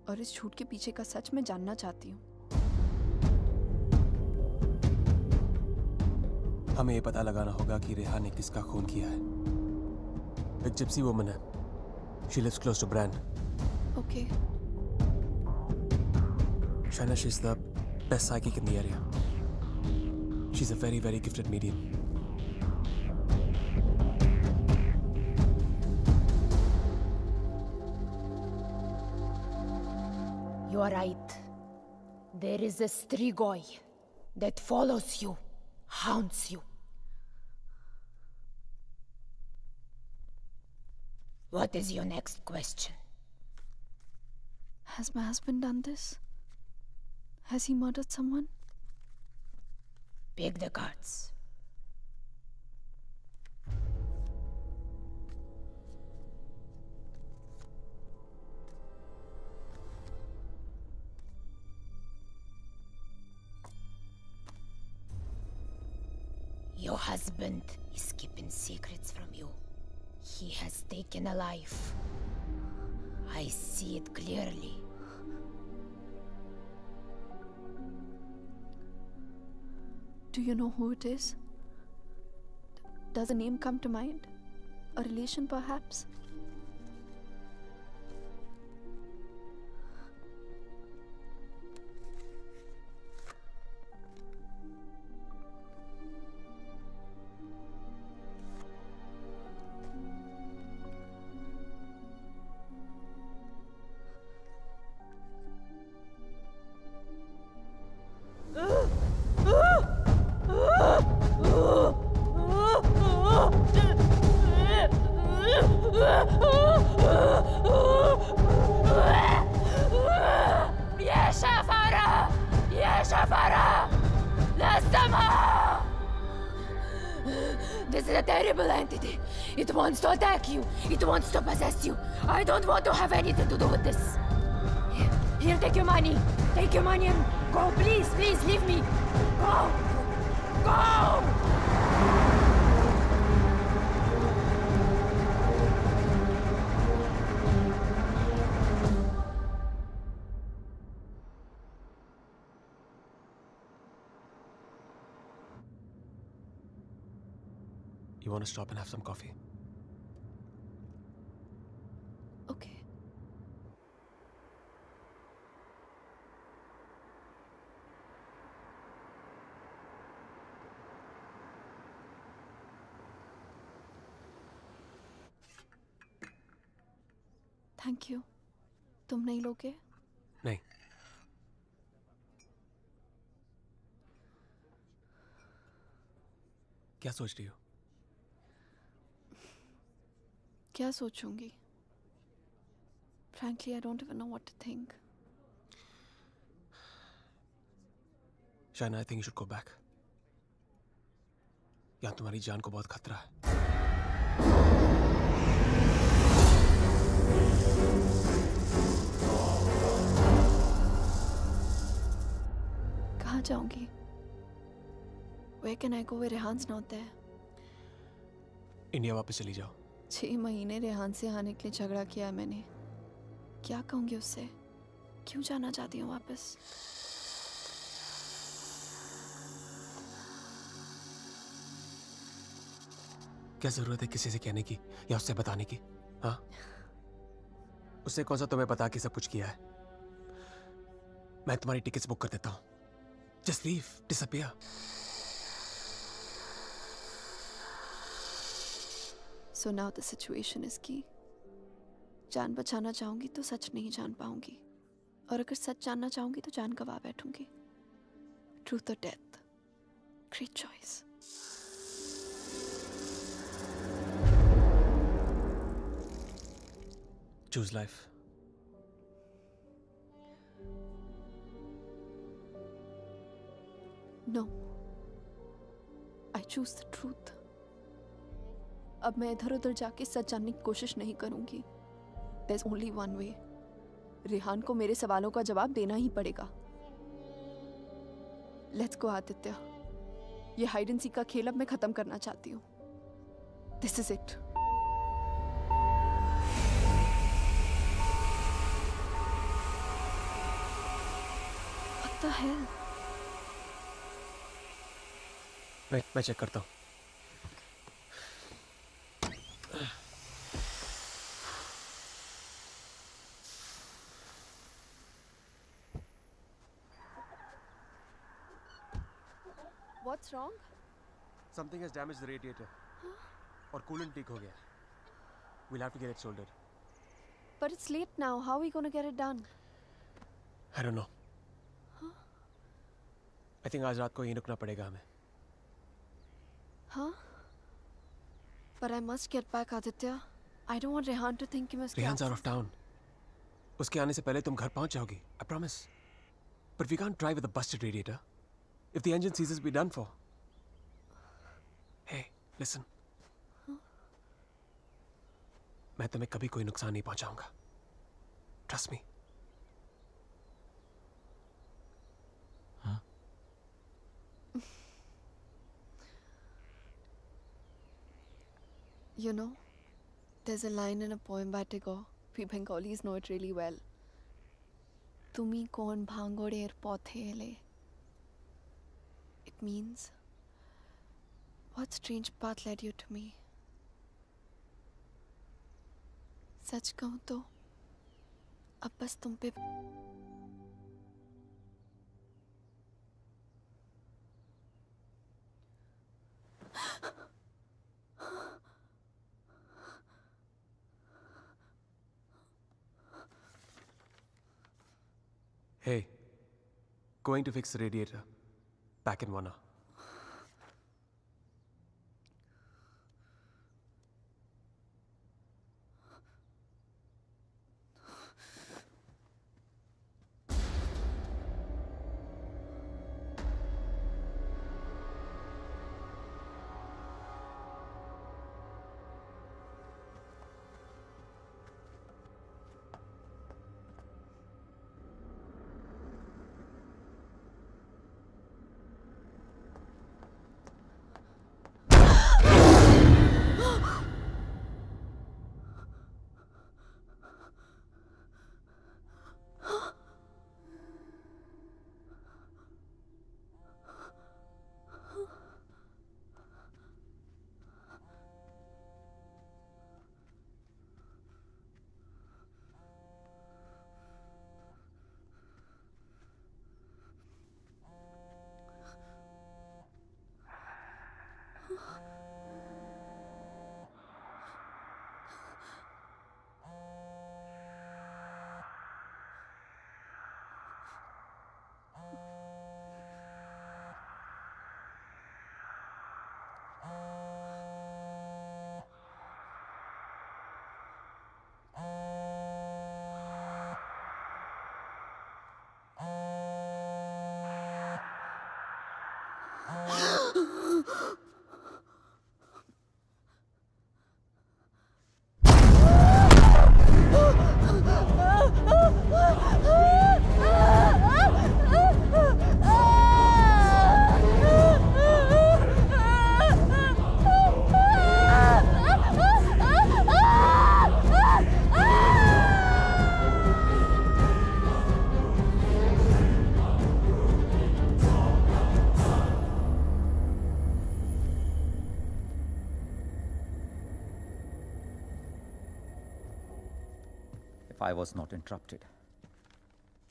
Speaker 5: और इस झूठ के पीछे का सच मैं जानना चाहती हूँ।
Speaker 12: हमें ये पता लगाना होगा कि रेहान ने किसका खून किया है। एक जिप्सी वुमन है। She lives close to Bran.
Speaker 5: Okay.
Speaker 12: Shaina, she's the best psychic in the area. She's a very, very gifted medium.
Speaker 13: You are right. There is a Strigoi that follows you, haunts you. What is your next question?
Speaker 5: Has my husband done this? Has he murdered someone?
Speaker 13: Pick the cards. Your husband is keeping secrets from you. He has taken a life. I see it clearly.
Speaker 5: Do you know who it is? Does a name come to mind? A relation, perhaps?
Speaker 13: This is a terrible entity. It wants to attack you. It wants to possess you. I don't want to have anything to do with this. Here, take your money. Take your money and go. Please, please, leave me. Go. Go!
Speaker 12: You want to stop and have some coffee?
Speaker 5: Okay. Thank you. तुम नहीं लोगे?
Speaker 12: नहीं. क्या सोच रही हो?
Speaker 5: क्या सोचूंगी? Frankly, I don't even know what to think.
Speaker 12: Shaina, I think you should go back. यहाँ तुम्हारी जान को बहुत खतरा है.
Speaker 5: कहाँ जाऊंगी? Where can I go where Rehan's not there?
Speaker 12: India वापस चली जाओ.
Speaker 5: 6 महीने रेहान से आने के लिए झगड़ा किया है मैंने. क्या कहूंगी उससे? क्यों जाना चाहती हूँ वापस?
Speaker 12: क्या जरूरत है किसी से कहने की या उससे बताने की? हाँ, उससे कौन सा तुम्हें बता के सब कुछ किया है? मैं तुम्हारी टिकट्स बुक कर देता हूँ. Just leave, disappear.
Speaker 5: So now the situation is key. जान बचाना चाहूंगी तो सच नहीं जान पाऊंगी, और अगर सच जानना चाहूंगी तो जान गवा बैठूंगी. Truth or death? Great choice.
Speaker 12: Choose life.
Speaker 5: No. I choose the truth. अब मैं इधर उधर जाके सच जानने की कोशिश नहीं करूंगी. There's only one way. Rehan को मेरे सवालों का जवाब देना ही पड़ेगा. Let's go, Aditya. ये हाइड एंड सीक का खेल अब मैं खत्म करना चाहती हूँ. This is it. What the hell?
Speaker 12: मैं चेक करता हूँ.
Speaker 5: What's wrong?
Speaker 12: Something has damaged the radiator. और coolant leak हो गया. We'll have to get it soldered.
Speaker 5: But it's late now. How are we going to get it done?
Speaker 12: I don't know. I think आज रात को यहीं रुकना पड़ेगा हमें.
Speaker 5: Huh? But I must get back, Aditya. I don't want Rehan to think he must.
Speaker 12: Rehan's out of town. उसके आने से पहले तुम घर पहुंच जाओगी. I promise. But we can't drive with a busted radiator. If the engine seizes, we're done for. Hey, listen. मैं तुम्हें कभी कोई नुकसान नहीं पहुंचाऊंगा. Trust me.
Speaker 5: You know, there's a line in a poem by Tagore. We Bengalis know it really well. Tumi kon bhangorer pothele. It means, what strange path led you to me? सच कहूं तो अब बस तुम पे
Speaker 12: Hey, going to fix the radiator. Back in 1 hour.
Speaker 11: If I was not interrupted,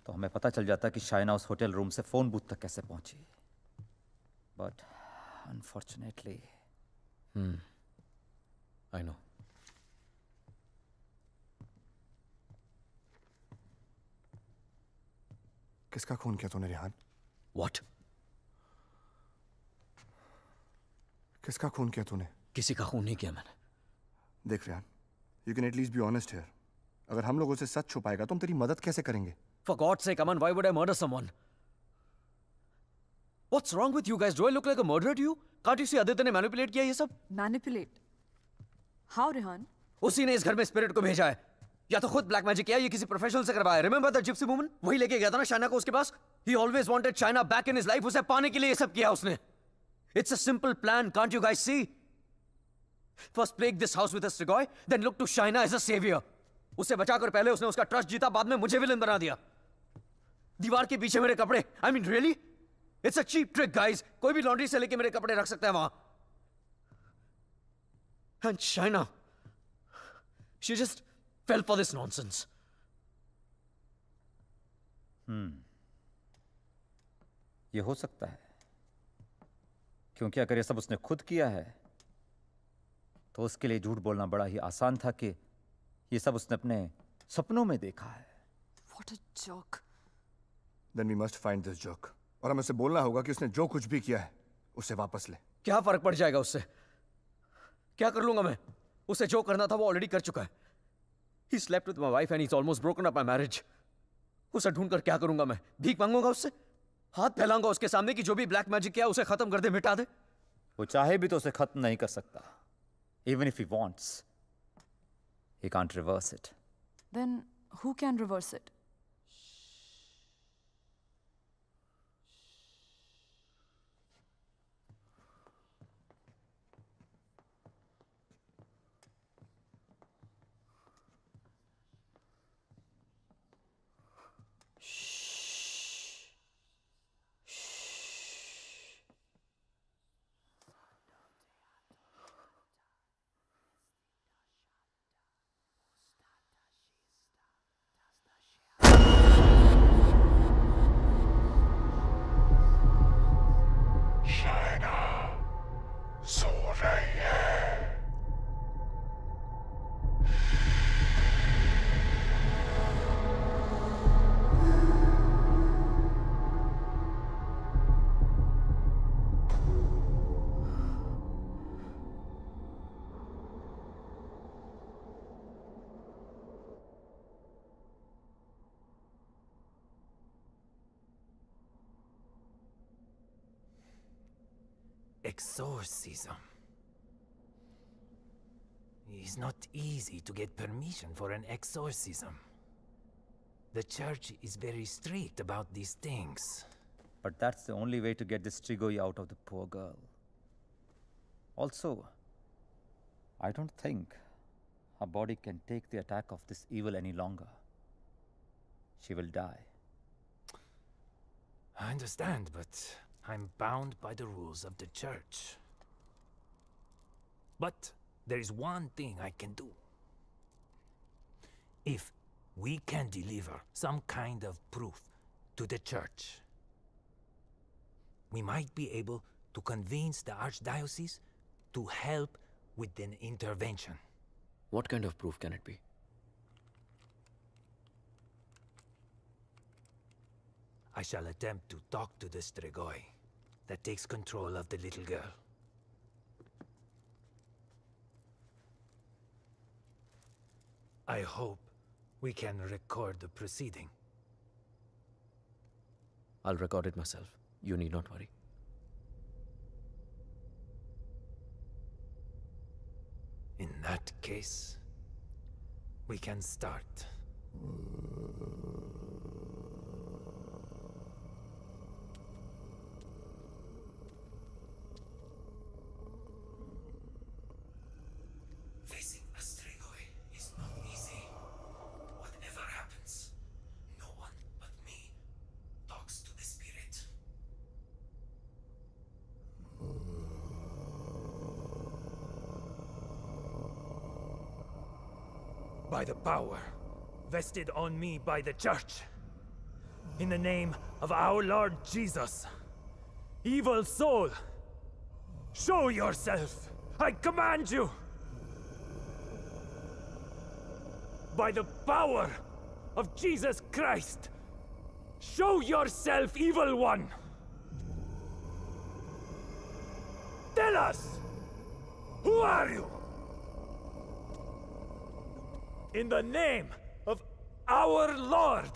Speaker 11: तो हमें पता चल जाता कि शाइना उस होटल रूम से फोन बूथ तक कैसे पहुंची. But unfortunately,
Speaker 3: I know.
Speaker 9: किसका खून किया तूने रेहान?
Speaker 3: What?
Speaker 9: किसका खून किया तूने?
Speaker 3: किसी का खून नहीं किया मैंने.
Speaker 9: देख Rehan, you can at least be honest here. अगर हम लोगों से सच छुपाएगा तो हम तेरी मदद कैसे करेंगे?
Speaker 3: For God's sake, Aman, why would I murder someone? What's wrong with you guys? Do I look like a murderer to you? Can't you see Aditya ने manipulate किया ये सब?
Speaker 6: Manipulate? How, Rehan?
Speaker 3: उसी ने इस घर में स्पिरिट को भेजा है. या तो खुद ब्लैक मैजिक किया या किसी प्रोफेशनल से करवाया. Remember the gypsy woman? वही लेके गया था ना शाइना को उसके पास. He always wanted Shaina back in his life. उसे पाने के लिए ये सब किया उसने. It's a simple plan. Can't you guys see? First plague this house with a Strigoi, then look to Shaina as a savior. उसे बचाकर पहले उसने उसका ट्रस्ट जीता, बाद में मुझे विलन बना दिया. दीवार के पीछे मेरे कपड़े. I mean, really? It's a cheap trick, guys. कोई भी लॉन्ड्री से लेके मेरे कपड़े रख सकता है वहां. And Shaina, she just fell for this nonsense.
Speaker 11: ये हो सकता है, क्योंकि अगर ये सब उसने खुद किया है तो उसके लिए झूठ बोलना बड़ा ही आसान था कि ये सब उसने अपने सपनों में देखा है.
Speaker 6: What a joke.
Speaker 9: Then we must find this joke. और हमें उसे बोलना होगा कि उसने जो कुछ भी किया है उसे वापस ले.
Speaker 3: क्या फर्क पड़ जाएगा उससे? क्या कर लूंगा मैं? उसे जो करना था वो ऑलरेडी कर चुका है. He slept with my wife and he's almost broken up my marriage. उसे ढूंढकर क्या करूंगा मैं? भीख मांगूंगा उससे? हाथ फैलाऊंगा उसके सामने कि जो भी ब्लैक मैजिक किया उसे खत्म कर दे, मिटा दे?
Speaker 11: वो चाहे भी तो उसे खत्म नहीं कर सकता. Even if he wants, he can't reverse it.
Speaker 6: Then who can reverse it?
Speaker 2: Exorcism. It's not easy to get permission for an exorcism. The church is very strict about these things.
Speaker 11: But that's the only way to get this Strigoi out of the poor girl. Also, I don't think her body can take the attack of this evil any longer. She will die.
Speaker 2: I understand, but I'm bound by the rules of the church. But there is one thing I can do. If we can deliver some kind of proof to the church, we might be able to convince the archdiocese to help with an intervention.
Speaker 3: What kind of proof can it be?
Speaker 2: I shall attempt to talk to the Strigoi that takes control of the little girl. I hope we can record the proceeding.
Speaker 3: I'll record it myself. You need not worry.
Speaker 2: that case, we can start. Facing a Strigoi is not easy. Whatever happens, no one but me talks to the spirit. By the power vested on me by the Church, in the name of our Lord Jesus, evil soul, show yourself! I command you! By the power of Jesus Christ, show yourself, evil one! Tell us! Who are you? In the name of our Lord,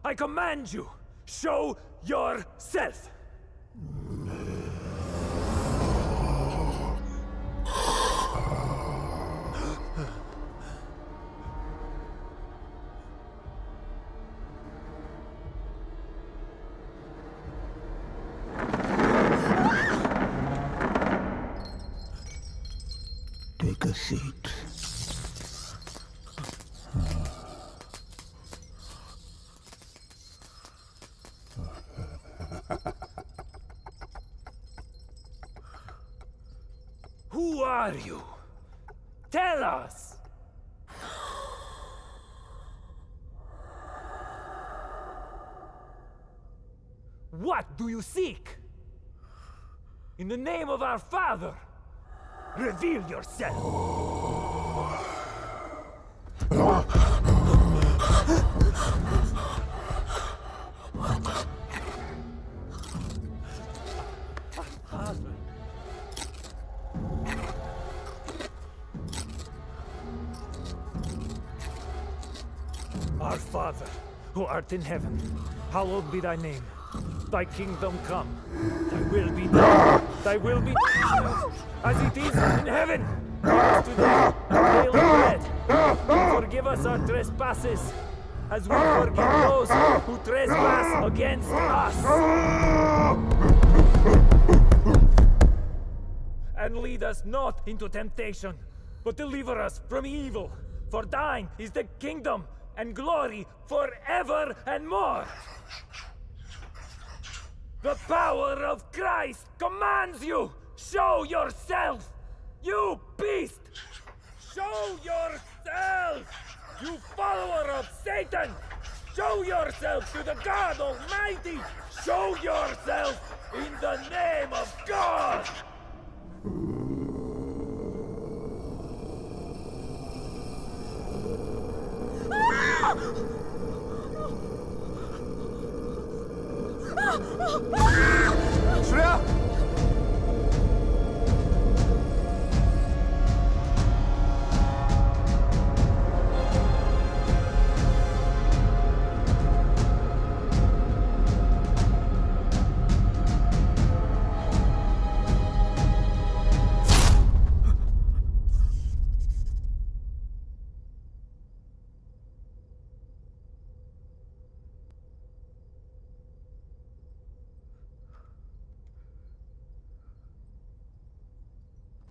Speaker 2: I command you, show yourself!
Speaker 1: Take a seat.
Speaker 2: Who are you? Tell us! What do you seek? In the name of our Father, reveal yourself! Our Father, who art in heaven, hallowed be thy name. Thy kingdom come. Thy will be done. Thy will be done as it is in heaven. Give us today our daily bread. And forgive us our trespasses, as we forgive those who trespass against us. And lead us not into temptation, but deliver us from evil. For thine is the kingdom and glory forever and more. The power of Christ commands you! Show yourself! You beast! Show yourself! You follower of Satan! Show yourself to the God Almighty! Show yourself in the name of God!
Speaker 9: Shreya!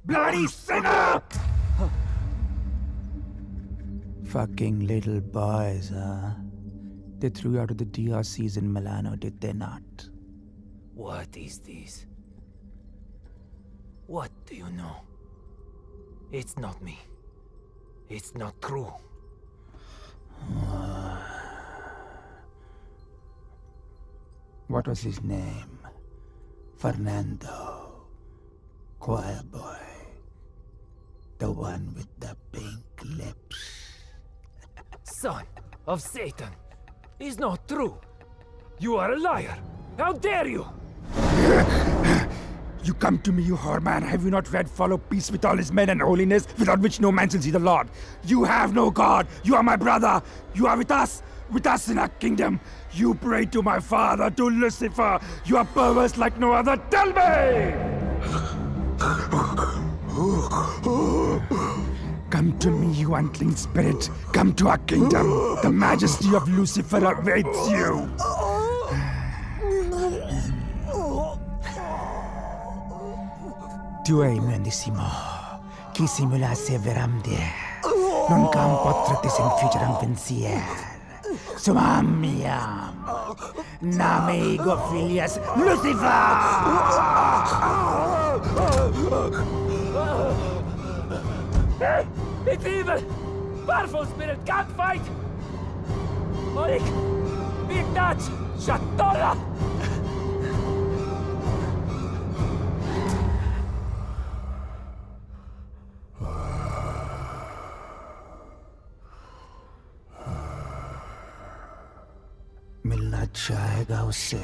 Speaker 1: Bloody sinner! Fucking little boys, huh? They threw you out of the DRCs in Milano, did they not?
Speaker 2: What is this? What do you know? It's not me. It's not true.
Speaker 1: What was his name? Fernando. Choir boy. The one with the pink lips.
Speaker 2: Son of Satan. Is not true. You are a liar. How dare you?
Speaker 1: You come to me, you whoreman. Have you not read follow peace with all his men and holiness, without which no man shall see the Lord? You have no God. You are my brother. You are with us in our kingdom. You pray to my father, to Lucifer. You are perverse like no other. Tell me! Come to me, you unclean spirit. Come to our kingdom. The majesty of Lucifer awaits you. Tu hai mendissimo. Chi simulasse veramde. Non cam potratis inficeram pensier. Sumamiam. Name ego filias Lucifer!
Speaker 2: It's evil! Powerful spirit can't fight! Molik! Big Dutch! Shatola!
Speaker 1: मिलना चाहेगा उससे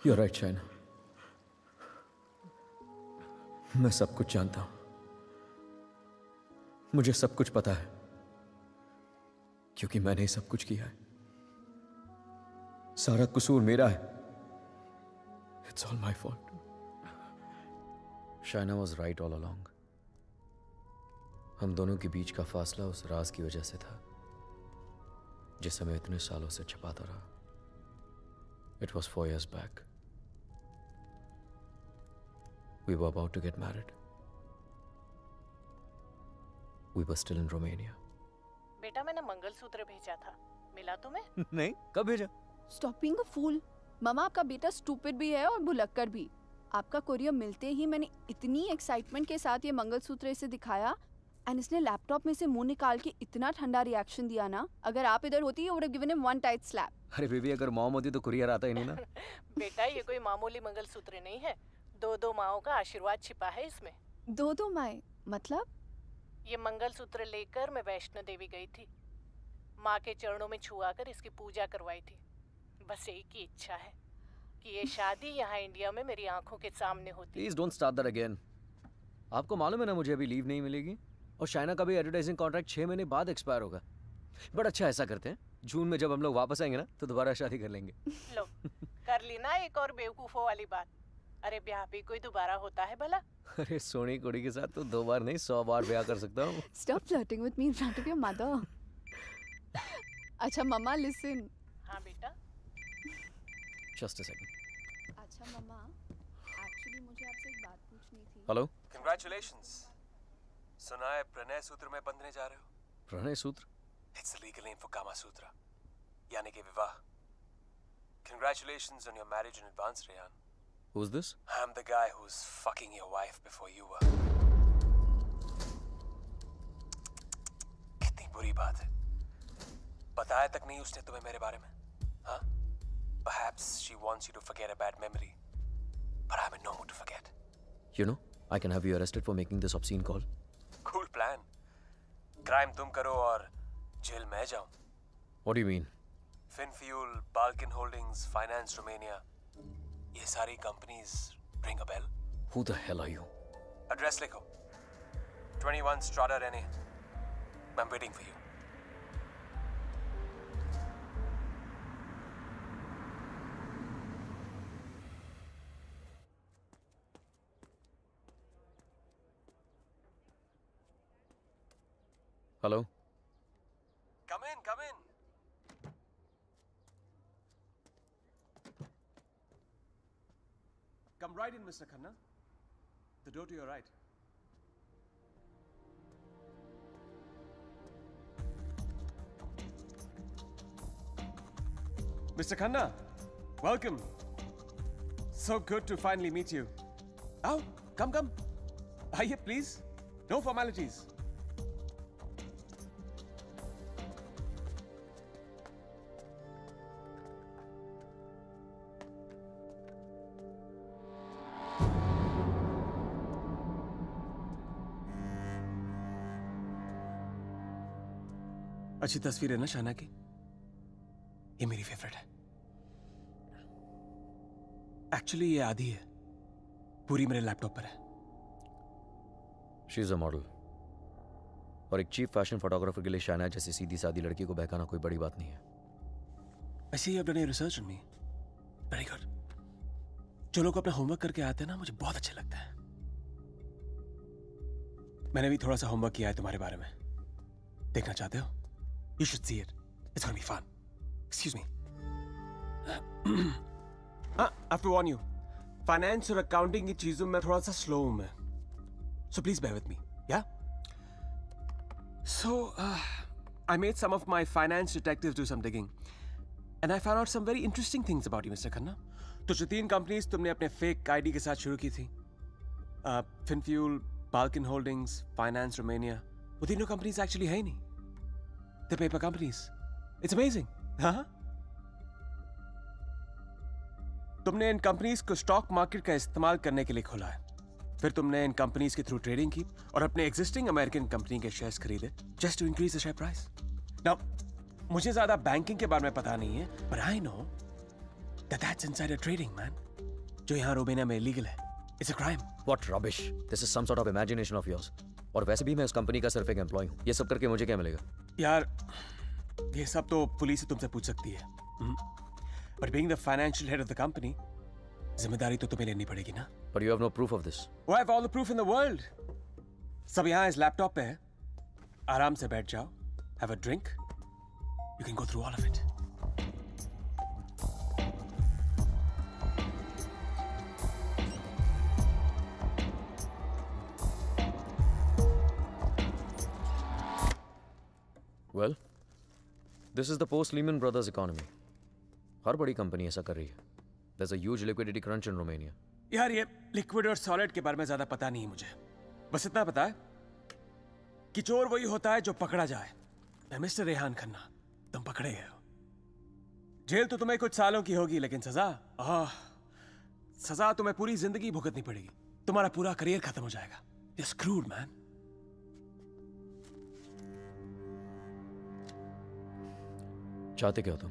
Speaker 3: You're right, China. मैं सब कुछ जानता हूं. मुझे सब कुछ पता है क्योंकि मैंने सब कुछ किया है. सारा कसूर मेरा है. It's all my fault. Shaina was right all along. हम दोनों के बीच का फासला उस राज की वजह से था जिसे मैं इतने सालों से छिपाता रहा. It was 4 years back. We were about to get married. We were still in Romania.
Speaker 14: बेटा मैंने मंगलसूत्र भेजा था. मिला तुम्हें?
Speaker 3: नहीं, कब भेजा?
Speaker 5: Stop being a fool. मामा आपका बेटा स्टूपिड भी है और भुलक्कड़ भी. आपका कोरियर मिलते ही मैंने इतनी एक्साइटमेंट के साथ ये मंगलसूत्र इसे दिखाया एंड इसने लैपटॉप में से मुंह निकाल के इतना ठंडा रिएक्शन दिया ना. अगर आप इधर होती you would have given him one tight slap.
Speaker 3: अरे बेबी, अगर मॉम होती तो कुरियर आता ही नहीं ना.
Speaker 14: बेटा ये कोई मामूली मंगलसूत्र नहीं है. 2 माओं का आशीर्वाद छिपा है इसमें.
Speaker 5: 2 माएं मतलब?
Speaker 14: ये मंगलसूत्र लेकर मैं वैष्णो देवी गई थी. माँ के चरणों में छुआ कर इसकी पूजा करवाई थी. बस एक ही इच्छा है कि ये शादी यहाँ इंडिया में मेरी आंखों के सामने होती.
Speaker 3: Please don't start that again. आपको मालूम है ना मुझे अभी लीव नहीं मिलेगी और शाइना का भी एडवर्टाइजिंग कॉन्ट्रैक्ट 6 महीने बाद एक्सपायर होगा. बट अच्छा ऐसा करते हैं, जून में जब हम लोग वापस आएंगे ना तो दोबारा शादी कर लेंगे.
Speaker 14: लो कर ली ना एक और बेवकूफों वाली बात. अरे ब्याह भी कोई दोबारा होता है भला?
Speaker 3: अरे सोनी कुड़ी के साथ तो 2 बार नहीं 100 बार ब्याह कर सकता हूँ.
Speaker 5: Stop flirting with me in front of your mother. अच्छा मम्मा listen.
Speaker 14: हाँ बेटा.
Speaker 3: Just a second.
Speaker 5: अच्छा मम्मा, actually मुझे आपसे एक बात पूछनी थी.
Speaker 3: Hello.
Speaker 12: Congratulations. सुना है प्रणय सूत्र में बंधने जा रहे हो?
Speaker 3: प्रणय सूत्र?
Speaker 12: It's the legal name for Kama Sutra. यानी कि विवाह. Congratulations on your marriage in advance, Rehan.
Speaker 3: Who's this?
Speaker 12: I'm the guy who's fucking your wife before you were. कितनी बुरी बात है। बताया तक नहीं उसने तुम्हें मेरे बारे में, हाँ? Perhaps she wants you to forget a bad memory, but I'm in no mood to forget.
Speaker 3: You know, I can have you arrested for making this obscene call.
Speaker 12: Cool plan. Crime तुम करो और jail मैं जाऊं.
Speaker 3: What do you mean?
Speaker 12: Finfuel, Balkan Holdings, Finance Romania. ये सारी companies ring a bell.
Speaker 3: Who the hell are you?
Speaker 12: Address लिखो. 21 Strada Rene. I'm waiting for you.
Speaker 3: Hello?
Speaker 12: Come in, come in. Come right in, Mr. Khanna. The door to your right. Mr. Khanna, welcome. So good to finally meet you. Oh, come. Aye, please. No formalities. अच्छी तस्वीर है ना शाना की? ये मेरी favourite है। Actually ये आधी है, पूरी मेरे लैपटॉप पर है।
Speaker 3: She is a model. और एक चीफ फैशन फोटोग्राफर के लिए शाना जैसी सीधी सादी लड़की को बहकाना कोई बड़ी बात नहीं है।
Speaker 12: I see you have done your research on me. Very good. जो लोग अपना होमवर्क करके आते हैं ना, मुझे बहुत अच्छे लगता है। मैंने भी थोड़ा सा होमवर्क किया है तुम्हारे बारे में। देखना चाहते हो? You should see it. It's gonna be fun. Excuse me. I have to warn you. Finance और accounting की चीजों में थोड़ा सा slow हूँ मैं. So please bear with me. Yeah? So, I made some of my finance detectives do some digging. And I found out some very interesting things about you, Mr. Khanna. तो जो 3 companies तुमने अपने fake ID के साथ शुरू की थी, Finfuel, Balkan Holdings, Finance Romania, वो तीनों companies actually है ही नहीं. The paper companies. It's amazing. हाँ? तुमने इन कंपनीज को स्टॉक मार्केट का इस्तेमाल करने के लिए खोला है। फिर तुमने इन कंपनीज के थ्रू ट्रेडिंग की और अपने एग्जिस्टिंग अमेरिकन कंपनी के शेयर्स खरीदे just to increase the share price. Now मुझे ज्यादा बैंकिंग के बारे में पता नहीं है, but I know that that's insider trading, man. जो यहाँ रोमेनिया में इलीगल है। It's a crime.
Speaker 3: What rubbish. This is some sort of imagination of yours. और वैसे भी मैं उस कंपनी का सिर्फ एक एम्प्लॉय हूँ। ये सब करके मुझे क्या मिलेगा?
Speaker 12: यार, ये सब तो पुलिस तुमसे पूछ सकती है। But being the financial head of the company, जिम्मेदारी तो तुम्हें लेनी पड़ेगी ना?
Speaker 3: But you have no proof of this.
Speaker 12: Oh, I have all the proof in the world. सब यहाँ इस लैपटॉप पे है। आराम से बैठ जाओ, have a drink. You can go through all of it.
Speaker 3: Well, this is the post-Lehman Brothers economy. हर बड़ी कंपनी ऐसा कर रही है. There's a huge liquidity crunch in Romania.
Speaker 12: यार ये लिक्विड और सॉलिड के बारे में ज्यादा पता नहीं है मुझे। बस इतना पता है कि चोर वही होता है जो पकड़ा जाए। मैं मिस्टर रेहान खन्ना, तुम पकड़े गए हो। जेल तो तुम्हें कुछ सालों की होगी, लेकिन सजा तुम्हें पूरी जिंदगी भुगतनी पड़ेगी। तुम्हारा पूरा करियर खत्म हो जाएगा। You're screwed, man.
Speaker 3: चाहते क्या हो तुम?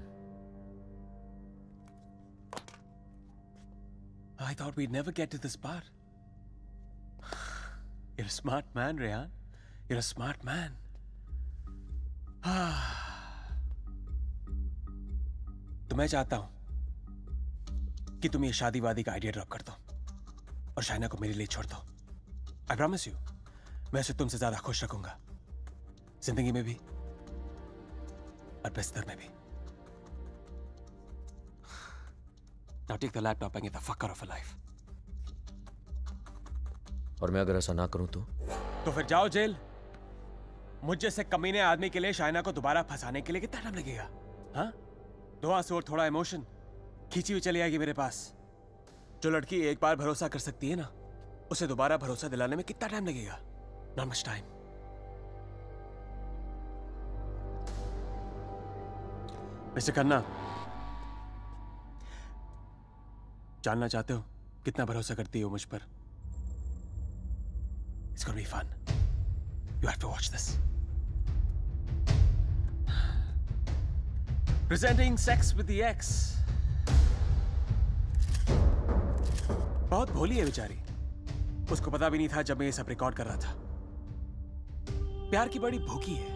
Speaker 12: I thought we'd never get to this part. You're a smart man, Rehan. You're a smart man. तो मैं चाहता हूं कि तुम ये शादी वादी का आइडिया ड्रॉप कर दो और शाइना को मेरे लिए छोड़ दो। I promise you, मैं उसे तुमसे ज्यादा खुश रखूंगा, जिंदगी में भी और बिस्तर में भी। Now take the laptop and get the fuck out of her life.
Speaker 3: और मैं अगर ऐसा ना करूं तो
Speaker 12: फिर जाओ जेल। मुझ जैसे कमीने आदमी के लिए शाइना को दोबारा फंसाने के लिए कितना टाइम लगेगा? हाँ? 2 आंसू और थोड़ा इमोशन, खींची हुई चली आएगी मेरे पास। जो लड़की एक बार भरोसा कर सकती है ना, उसे दोबारा भरोसा दिलाने में कितना टाइम लगेगा? Not much time. Mister Khanna, जानना चाहते हो कितना भरोसा करती हो मुझ पर? It's gonna be fun. You have to watch this. Presenting Sex with the Ex. बहुत भोली है बेचारी। उसको पता भी नहीं था जब मैं ये सब रिकॉर्ड कर रहा था। प्यार की बड़ी भूखी है।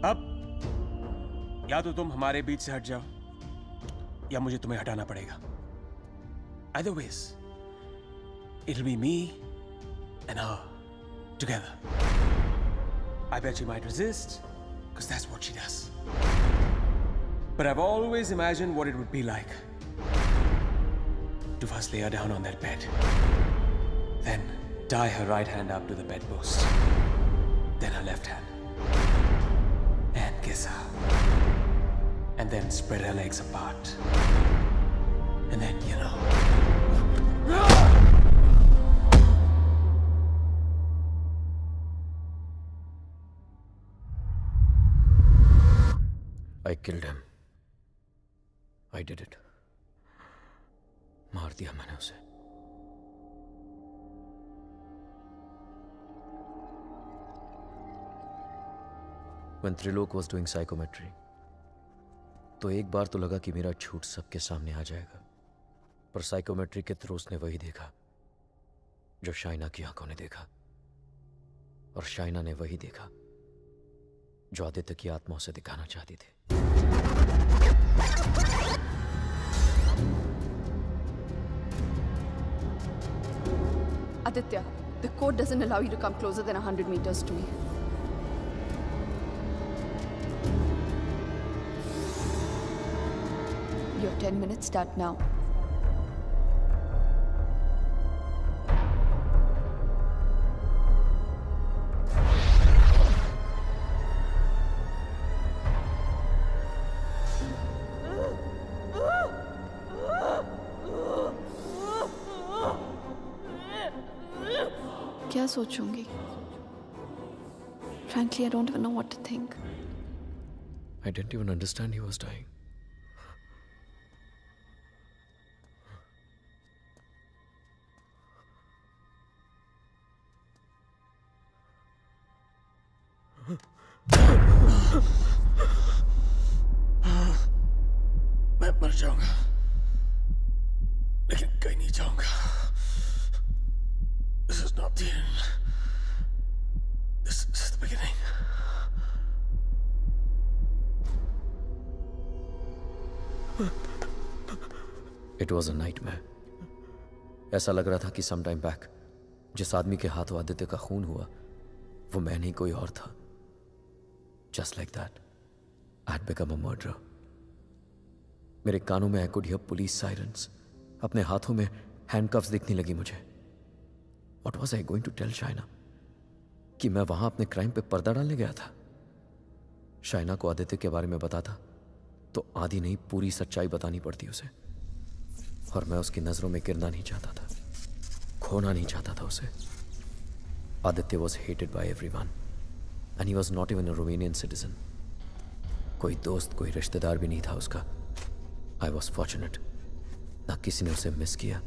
Speaker 12: अब या तो तुम हमारे बीच से हट जाओ या मुझे तुम्हें हटाना पड़ेगा। Either ways, it'll be me and her together. I bet she might resist, because that's what she does. But I've always imagined what it would be like to first lay her down on that bed, then tie her right hand up to the bedpost, then her left hand, and kiss her, and then spread her legs apart, and then, you know.
Speaker 3: I killed him. I did it. मार दिया मैंने उसे। When Trilok was doing psychometry, तो एक बार तो लगा कि मेरा झूठ सबके सामने आ जाएगा, पर साइकोमेट्री के थ्रू उसने वही देखा जो शाइना की आंखों ने देखा, और शाइना ने वही देखा जो आदित्य की आत्मा उसे दिखाना चाहती थी।
Speaker 5: Aditya, the code doesn't allow you to come closer than 100 meters to me. Your 10 minutes start now. क्या सोचूंगी? Frankly, I don't even know what to think.
Speaker 3: I didn't even understand he was dying.
Speaker 12: मैं मर जाऊंगा, लेकिन कहीं नहीं जाऊंगा। This is not the end. This is the beginning.
Speaker 3: It was a nightmare. ऐसा लग रहा था कि some time back जिस आदमी के हाथों आदित्य का खून हुआ वो मैं नहीं कोई और था। Just like that, I had become a murderer. मेरे कानों में I could hear police sirens. अपने हाथों में handcuffs दिखने लगी मुझे। What was I going to tell Shaina? कि मैं वहां अपने क्राइम पे पर्दा डालने गया था? शाइना को आदित्य के बारे में बताता तो आधी नहीं पूरी सच्चाई बतानी पड़ती उसे, और मैं उसकी नजरों में गिरना नहीं चाहता था, खोना नहीं चाहता था उसे। Aditya was hated by everyone, and he was not even a Romanian citizen. कोई दोस्त, कोई रिश्तेदार भी नहीं था उसका। I was fortunate. ना किसी ने उसे मिस किया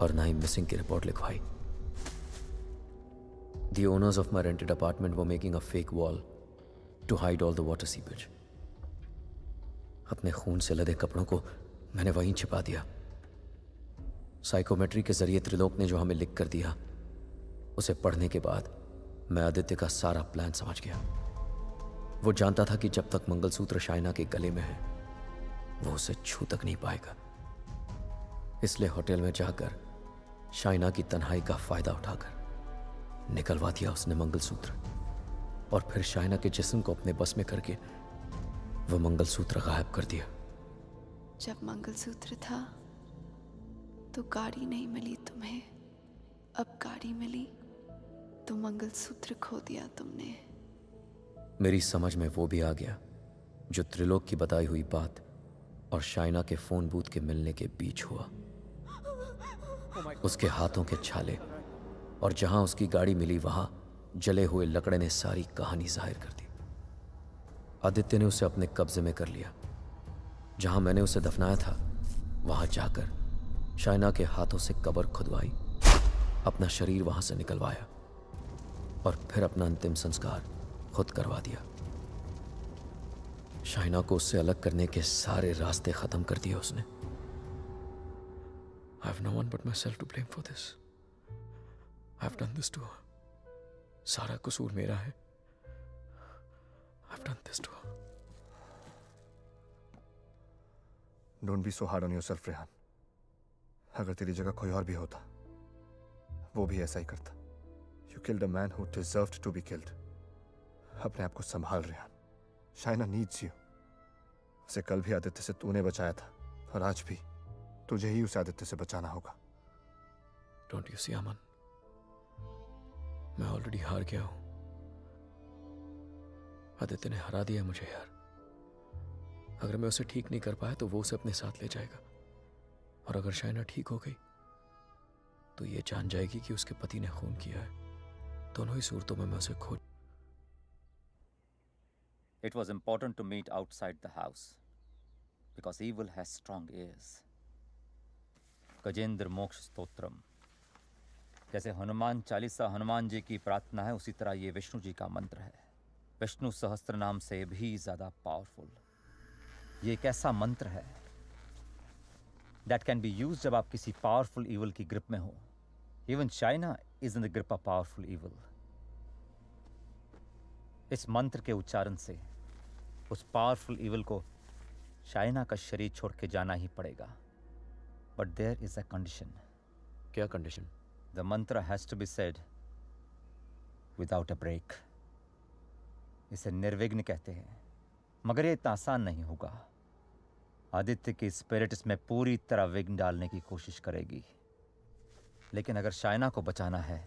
Speaker 3: और ना ही मिसिंग की रिपोर्ट लिखवाई। The owners of my rented apartment were making a fake wall to hide all the water seepage. अपने खून से लदे कपड़ों को मैंने वहीं छिपा दिया। साइकोमेट्री के जरिए त्रिलोक ने जो हमें लिख कर दिया, उसे पढ़ने के बाद मैं आदित्य का सारा प्लान समझ गया। वो जानता था कि जब तक मंगलसूत्र शाइना के गले में है वो उसे छू तक नहीं पाएगा। इसलिए होटल में जाकर शाइना की तन्हाई का फायदा उठाकर निकलवा दिया उसने मंगलसूत्र, और फिर शाइना के जिस्म को अपने बस में करके वो मंगलसूत्र गायब कर दिया।
Speaker 5: जब मंगलसूत्र था तो गाड़ी नहीं मिली तुम्हें, अब गाड़ी मिली तो मंगलसूत्र खो दिया तुमने।
Speaker 3: मेरी समझ में वो भी आ गया जो त्रिलोक की बताई हुई बात और शाइना के फोन बूथ के मिलने के बीच हुआ। उसके हाथों के छाले और जहां उसकी गाड़ी मिली वहां जले हुए लकड़े ने सारी कहानी जाहिर कर दी। आदित्य ने उसे अपने कब्जे में कर लिया। जहां मैंने उसे दफनाया था वहां जाकर शाइना के हाथों से कब्र खुदवाई, अपना शरीर वहां से निकलवाया और फिर अपना अंतिम संस्कार खुद करवा दिया। शाइना को उससे अलग करने के सारे रास्ते खत्म कर दिए उसने। I have no one but myself to blame for this. I have done this to her. सारा कसूर मेरा है। I have done this to her.
Speaker 9: Don't be so hard on yourself, Rehan. अगर तेरी जगह कोई और भी होता, वो भी ऐसा ही करता। You killed a man who deserved to be killed. अपने आप को संभाल, रेहान। Shaina needs you. उसे कल भी आदित्य से तूने बचाया था और आज भी तुझे ही उसे आदित्य से बचाना होगा।
Speaker 3: Don't you see, अमन? मैं ऑलरेडी हार गया हूं। आदित्य ने हरा दिया मुझे यार। अगर मैं उसे ठीक नहीं कर पाया तो वो उसे अपने साथ ले जाएगा, और अगर शाइना ठीक हो गई तो ये जान जाएगी कि उसके पति ने खून किया है। दोनों ही सूरतों में मैं उसे खो।
Speaker 11: It was important to meet outside the house because evil has strong ears. Gajendra मोक्ष स्तोत्रम, जैसे हनुमान चालीसा हनुमान जी की प्रार्थना है, उसी तरह ये विष्णु जी का मंत्र है। विष्णु सहस्त्र नाम से भी ज्यादा पावरफुल। ये एक ऐसा मंत्र है that can be used जब आप किसी पावरफुल evil की ग्रिप में हो। Even China is in the grip of powerful evil. इस मंत्र के उच्चारण से उस पावरफुल evil को शाइना का शरीर छोड़ के जाना ही पड़ेगा। But there is a condition.
Speaker 3: क्या condition?
Speaker 11: The mantra has to be said without a break. इसे निर्विघ्न कहते हैं, मगर ये इतना आसान नहीं होगा। आदित्य की स्पिरिट इसमें पूरी तरह विघ्न डालने की कोशिश करेगी, लेकिन अगर शाइना को बचाना है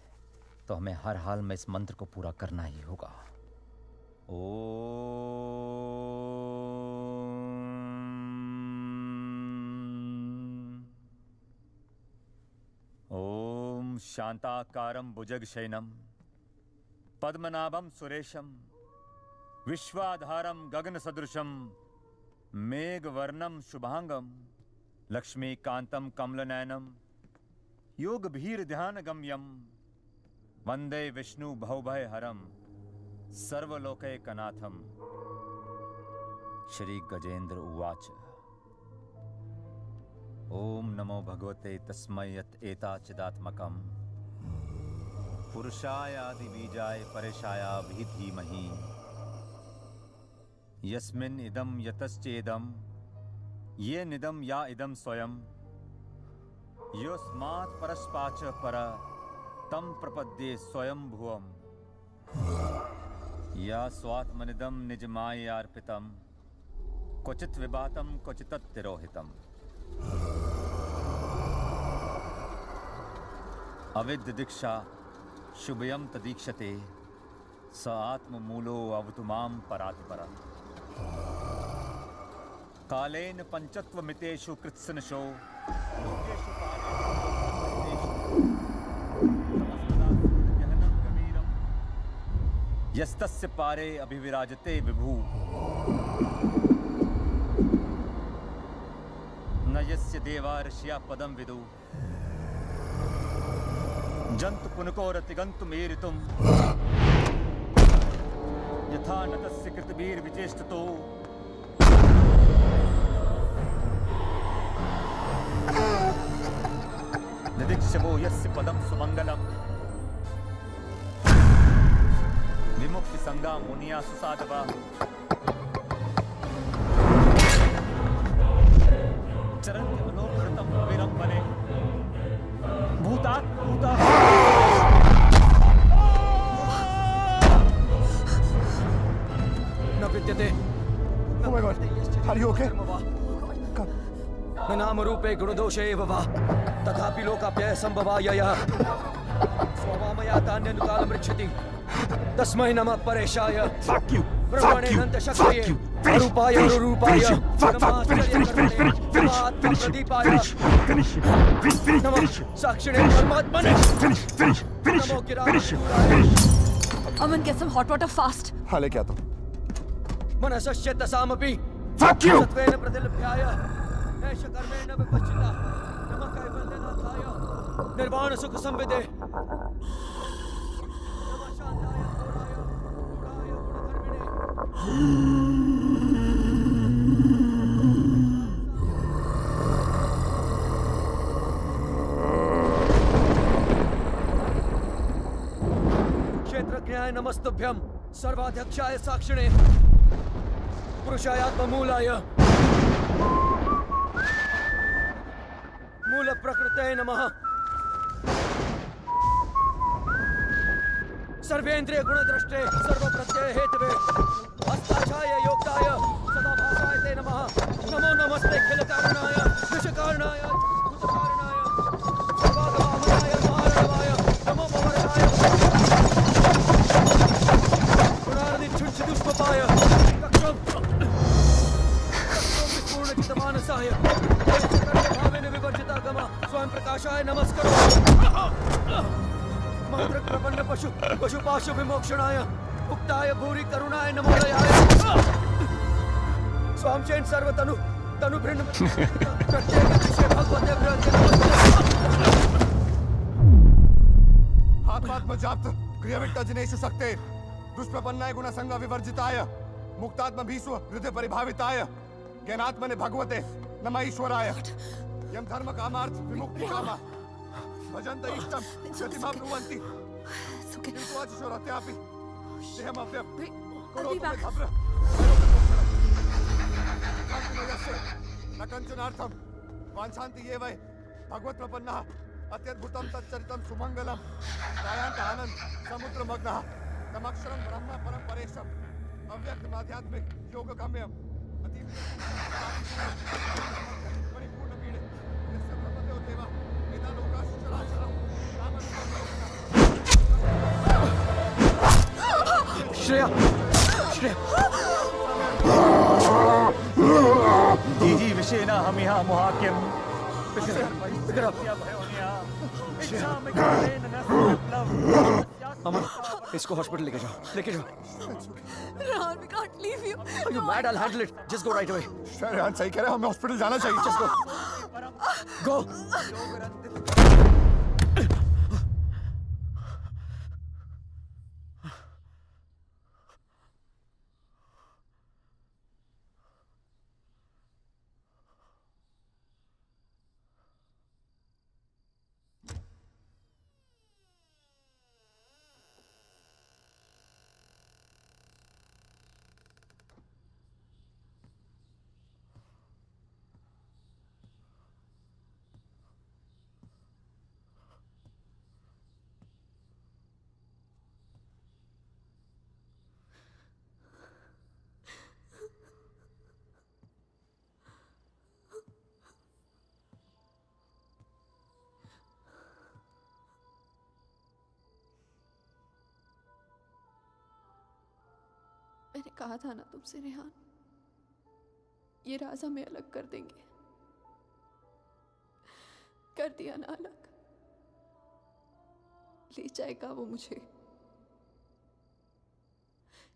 Speaker 11: तो हमें हर हाल में इस मंत्र को पूरा करना ही होगा। ओम शांताकारं भुजगशयनं पद्मनाभं सुरेशं विश्वाधारं गगनसदृशं मेघवर्णं शुभांगं लक्ष्मीकांतं कमलनयनं योगभीर्ध्यानगम्यं वंदे विष्णु भवभयहरं सर्वलोकैकनाथं। श्री गजेंद्र उवाच। ओम नमो भगवते तस्मै यत् एताचिदात्मकं पुरुषाय आदिबीजाय परेशाय धीमहि यस्मिन् इदं यतश्चेदं ये निदं या इदं स्वयं योस्मात् परस्पाच पर तं प्रपद्ये स्वयं भुवम् या स्वात्मनिदं निजमायार्पितं क्वचित् विभातं क्वचित्तिरोहितम् अविद्य दीक्षा शुभयं तदीक्षते स आत्ममूलो अवतुमां परात्परा कालेन पंचत्वमितेषु कृत्सनशो लोकेषु गहनं गभीरं यस्तस्य पारे अभिविराजते विभु न यस्य देवा ऋषिया पदं विदु जंतु पुनकोरतिगन्तुमेरितुं यथा नतस्य कृतवीर्विचेष्टतो निदीक्षवो यस्य पदं सुमंगलम् विमुक्ति संगा मुनिया सुसाधवा चरन्ति मनोकृतं विरम्बने भूतात् भूता
Speaker 3: न विद्यते।
Speaker 9: Oh my God, are you okay?
Speaker 3: न नाम रूपे गुणदोषे एव वा तथापि लोकाप्यय संभवाय यः स्ववामया तान्यनुकालं रक्षति तस्मै नमः परेशाय।
Speaker 1: Fuck you.
Speaker 3: Fuck
Speaker 1: Fuck you. Fuck you. Finish.
Speaker 3: अरूपाय
Speaker 1: Finish.
Speaker 3: रूपाय।
Speaker 1: Fuck. Finish. Finish. Finish. Finish. Finish. Finish. Finish. Finish. Finish.
Speaker 3: साक्षिणे परमात्मने।
Speaker 1: Finish. Finish. Finish. Finish. Finish.
Speaker 6: Aman, get some hot water fast.
Speaker 9: हाँ लेके आता हूँ।
Speaker 3: मनसस्य तसामपि।
Speaker 1: Fuck you.
Speaker 3: सत्वेन प्रतिलभ्याय। ऐश कर्मेण विपश्चिता। नमः कैवल्यनाथाय। निर्वाण सुख संविदे। नमः शांताय घोराय। गुणाय गुणधर्मिणे। क्षेत्रज्ञाय नमस्तुभ्यं। सर्वाध्यक्षाय साक्षिणे। पुरुषायात्ममूलाय। मूल प्रकृते नमः। सर्वेन्द्रिय गुणद्रष्टे सर्वप्रत्यय हेतवे हस्ताक्षाय योक्ताय सदा भासाय ते नमः। नमो नमस्ते खिल कारणाय विषकारणाय भूतकारणाय सर्वागमामयाय महारणवाय नमो भवरणाय गुणार्धि छुच्छुदुष्पपाय पूर्णचितमानसाय भावेन विवर्जिता गमा स्वयं प्रकाशाय नमस्करो। मंत्र प्रपन्न पशुपाशु विमोक्षणाय उक्ताय भूरि करुणाय नमोदयाय। स्वामचेन सर्वतनु तनु भृन्न प्रत्येक विषय भगवते प्रत्यय नमस्ते।
Speaker 9: हाथ में जाप्त क्रियाविट्टा जिनेषु शक्ते दुष्प्रपन्नाय गुणसंग विवर्जिताय मुक्तात्म भीष्व हृदय परिभाविताय ज्ञानात्मने भगवते नमः ईश्वराय। यम धर्म कामार्थ विमुक्ति कामा भजन्त इष्टम गतिमा ब्रुवन्ति किन्तु अचिशोरत्यापि देहमव्यं करोतु मे भद्र कान्तिमयस्य न कञ्चनार्थं वाञ्छन्ति ये वै भगवत्प्रपन्नः अत्यद्भुतं तच्चरितं सुमङ्गलं त्रायान्त आनन्द समुद्रमग्नः तमक्षरं ब्रह्म परं परेशम् अव्यक्तमाध्यात्मिक योगगम्यम् परिपूर्णपीडे यस्य ब्रह्मदेव देवा वेदालोकाश्चराचरम्
Speaker 3: श्रेया
Speaker 11: दीजी विषेना हम यहाँ मुहाक्यम
Speaker 3: अमन, इसको हॉस्पिटल लेके जाओ, लेके जाओ।
Speaker 6: Rehan, we can't leave you.
Speaker 3: Are you mad? I'll handle it. Just go right away.
Speaker 9: Rehan सही कह रहे हैं, हमें हॉस्पिटल जाना चाहिए।
Speaker 3: Just go. Go.
Speaker 5: मैंने कहा था ना तुमसे रेहान, ये राज हमें अलग कर देंगे। कर दिया ना अलग। ले जाएगा वो मुझे।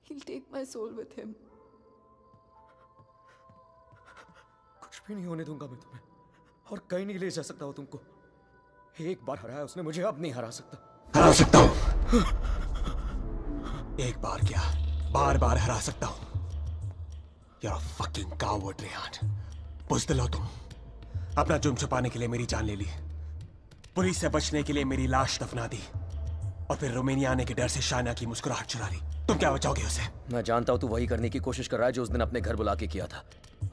Speaker 5: He'll take my soul with him.
Speaker 3: कुछ भी नहीं होने दूंगा मैं तुम्हें, और कहीं नहीं ले जा सकता वो तुमको। एक बार हराया उसने मुझे, अब नहीं हरा सकता।
Speaker 12: हरा सकता हूँ। एक बार क्या, बार बार हरा सकता हूँ। You're a fucking coward, Rehan. बुज़दिल हो तुम। अपना जुर्म छुपाने के लिए मेरी जान ले ली, पुलिस से बचने के लिए मेरी लाश दफना दी, और फिर रोमानिया आने के डर से शाइना की मुस्कुराहट चुरा ली। तुम क्या बचाओगे उसे?
Speaker 3: मैं जानता हूँ तू वही करने की कोशिश कर रहा है जो उस दिन अपने घर बुला के किया था।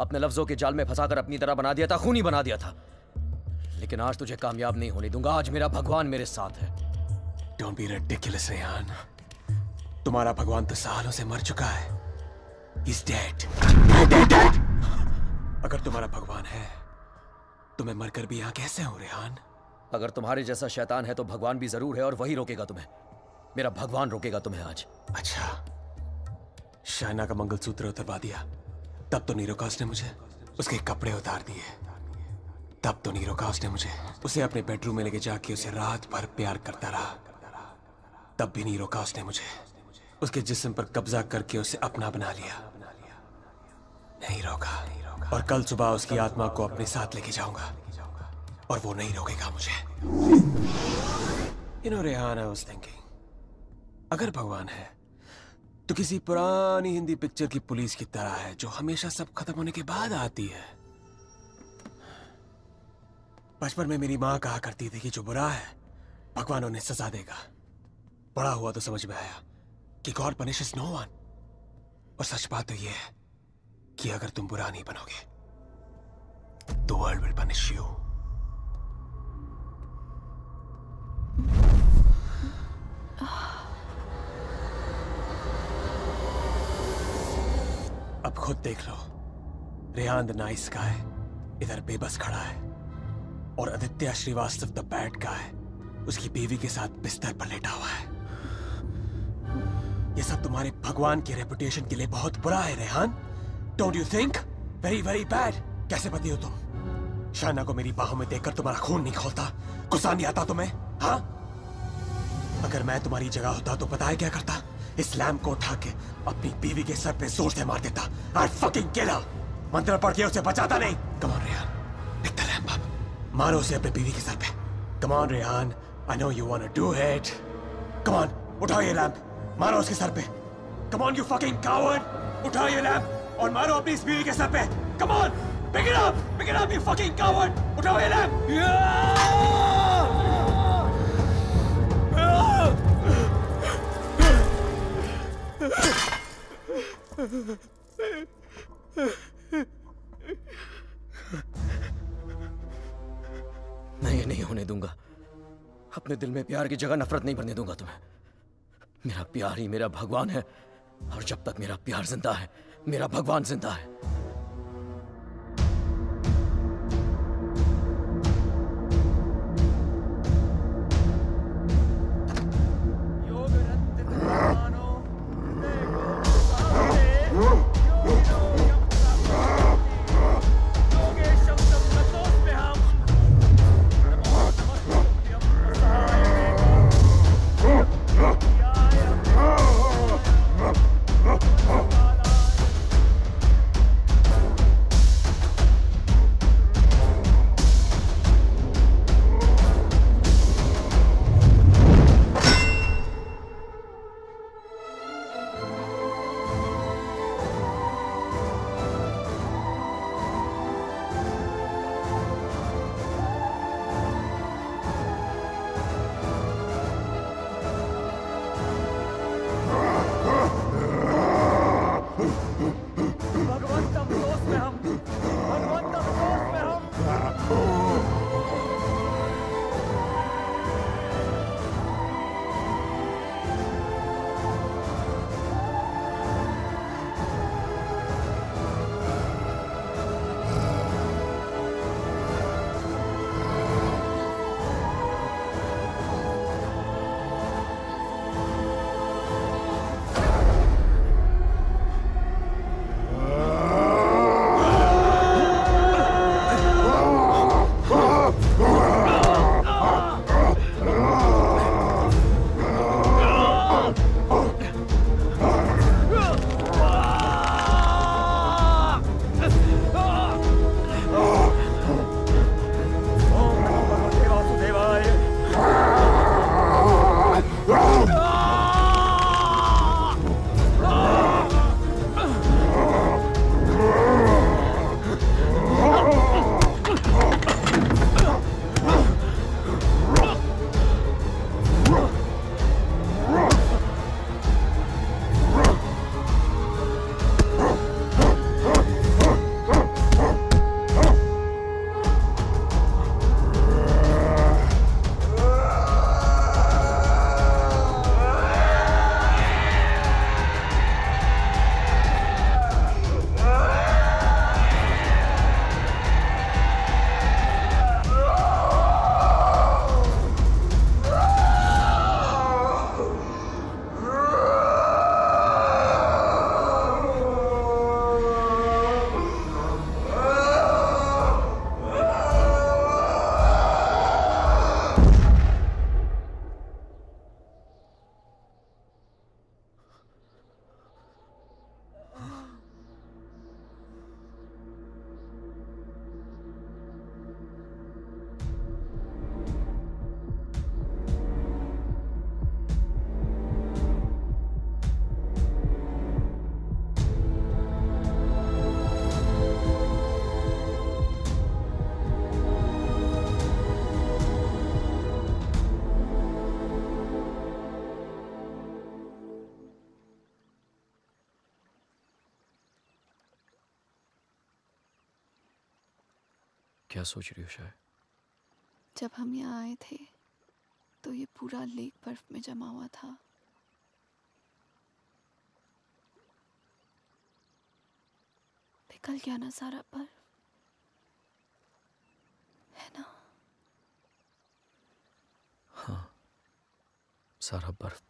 Speaker 3: अपने लफ्जों के जाल में फंसाकर अपनी तरह बना दिया था, खूनी बना दिया था। लेकिन आज तुझे कामयाब नहीं होने दूंगा। आज मेरा भगवान मेरे साथ है।
Speaker 12: Don't be ridiculous, Rehan. तुम्हारा भगवान तो सालों से मर चुका है। He's dead. Dead. अगर तुम्हारा भगवान है तो मैं मरकर भी यहाँ कैसे हूँ, रेहान?
Speaker 3: अगर तुम्हारे जैसा शैतान है तो भगवान भी जरूर है, और वही रोकेगा तुम्हें। मेरा भगवान रोकेगा तुम्हें आज।
Speaker 12: अच्छा, शाइना का मंगलसूत्र उतरवा दिया, तब तो नीरोकास ने मुझे उसके कपड़े उतार दिए। तब तो नीरोकास ने मुझे उसे अपने बेडरूम में लेके जाके उसे रात भर प्यार करता रहा। तब भी नीरोकास ने मुझे उसके जिस्म पर कब्जा करके उसे अपना बना लिया। नहीं रोका, और कल सुबह उसकी आत्मा को अपने साथ लेके जाऊंगा और वो नहीं रोकेगा मुझे। You know, Rehan, I was thinking, अगर भगवान है तो किसी पुरानी हिंदी पिक्चर की पुलिस की तरह है जो हमेशा सब खत्म होने के बाद आती है। बचपन में मेरी माँ कहा करती थी कि जो बुरा है भगवान उन्हें सजा देगा। बड़ा हुआ तो समझ में आया कि गॉड पनिशेस नो वन। और सच बात तो यह है कि अगर तुम बुरा नहीं बनोगे तो वर्ल्ड विल पनिश यू। अब खुद देख लो, रेहान द नाइस गाय इधर बेबस खड़ा है और Aditya Srivastava the bad guy उसकी बीवी के साथ बिस्तर पर लेटा हुआ है। ये सब तुम्हारे भगवान के रेपुटेशन के लिए बहुत बुरा है Rehan. Don't you think? Very very bad. कैसे पति हो तुम? शाइना को मेरी बाहों में देखकर तुम्हारा खून नहीं खोलता? गुस्सा नहीं आता तुम्हें? हाँ, अगर मैं तुम्हारी जगह होता तो पता है क्या करता? इस लैम्प को उठा के अपनी बीवी के सर पे जोर से मार देता। I'd fucking kill her। मंत्र पढ़ के उसे बचाता नहीं। Come on Rehan, pick the lamp up। मारो उसे अपने बीवी के सर पे। Come on Rehan, I know you wanna do it। Come on, उठाओ ये लैम्प, मारो उसके सर पे। Come on you fucking coward, उठाओ ये लैम्प और मारो अपनी इस बीवी के सर पे। Come on, pick it up you fucking coward, उठाओ ये लैम्प।
Speaker 3: मैं ये नहीं होने दूंगा। अपने दिल में प्यार की जगह नफरत नहीं भरने दूंगा तुम्हें। मेरा प्यार ही मेरा भगवान है और जब तक मेरा प्यार जिंदा है मेरा भगवान जिंदा है। क्या सोच रही हो शायद?
Speaker 5: जब हम यहाँ आए थे तो ये पूरा लेक बर्फ में जमा हुआ था। पिघल गया ना सारा बर्फ, है ना?
Speaker 3: हाँ, सारा बर्फ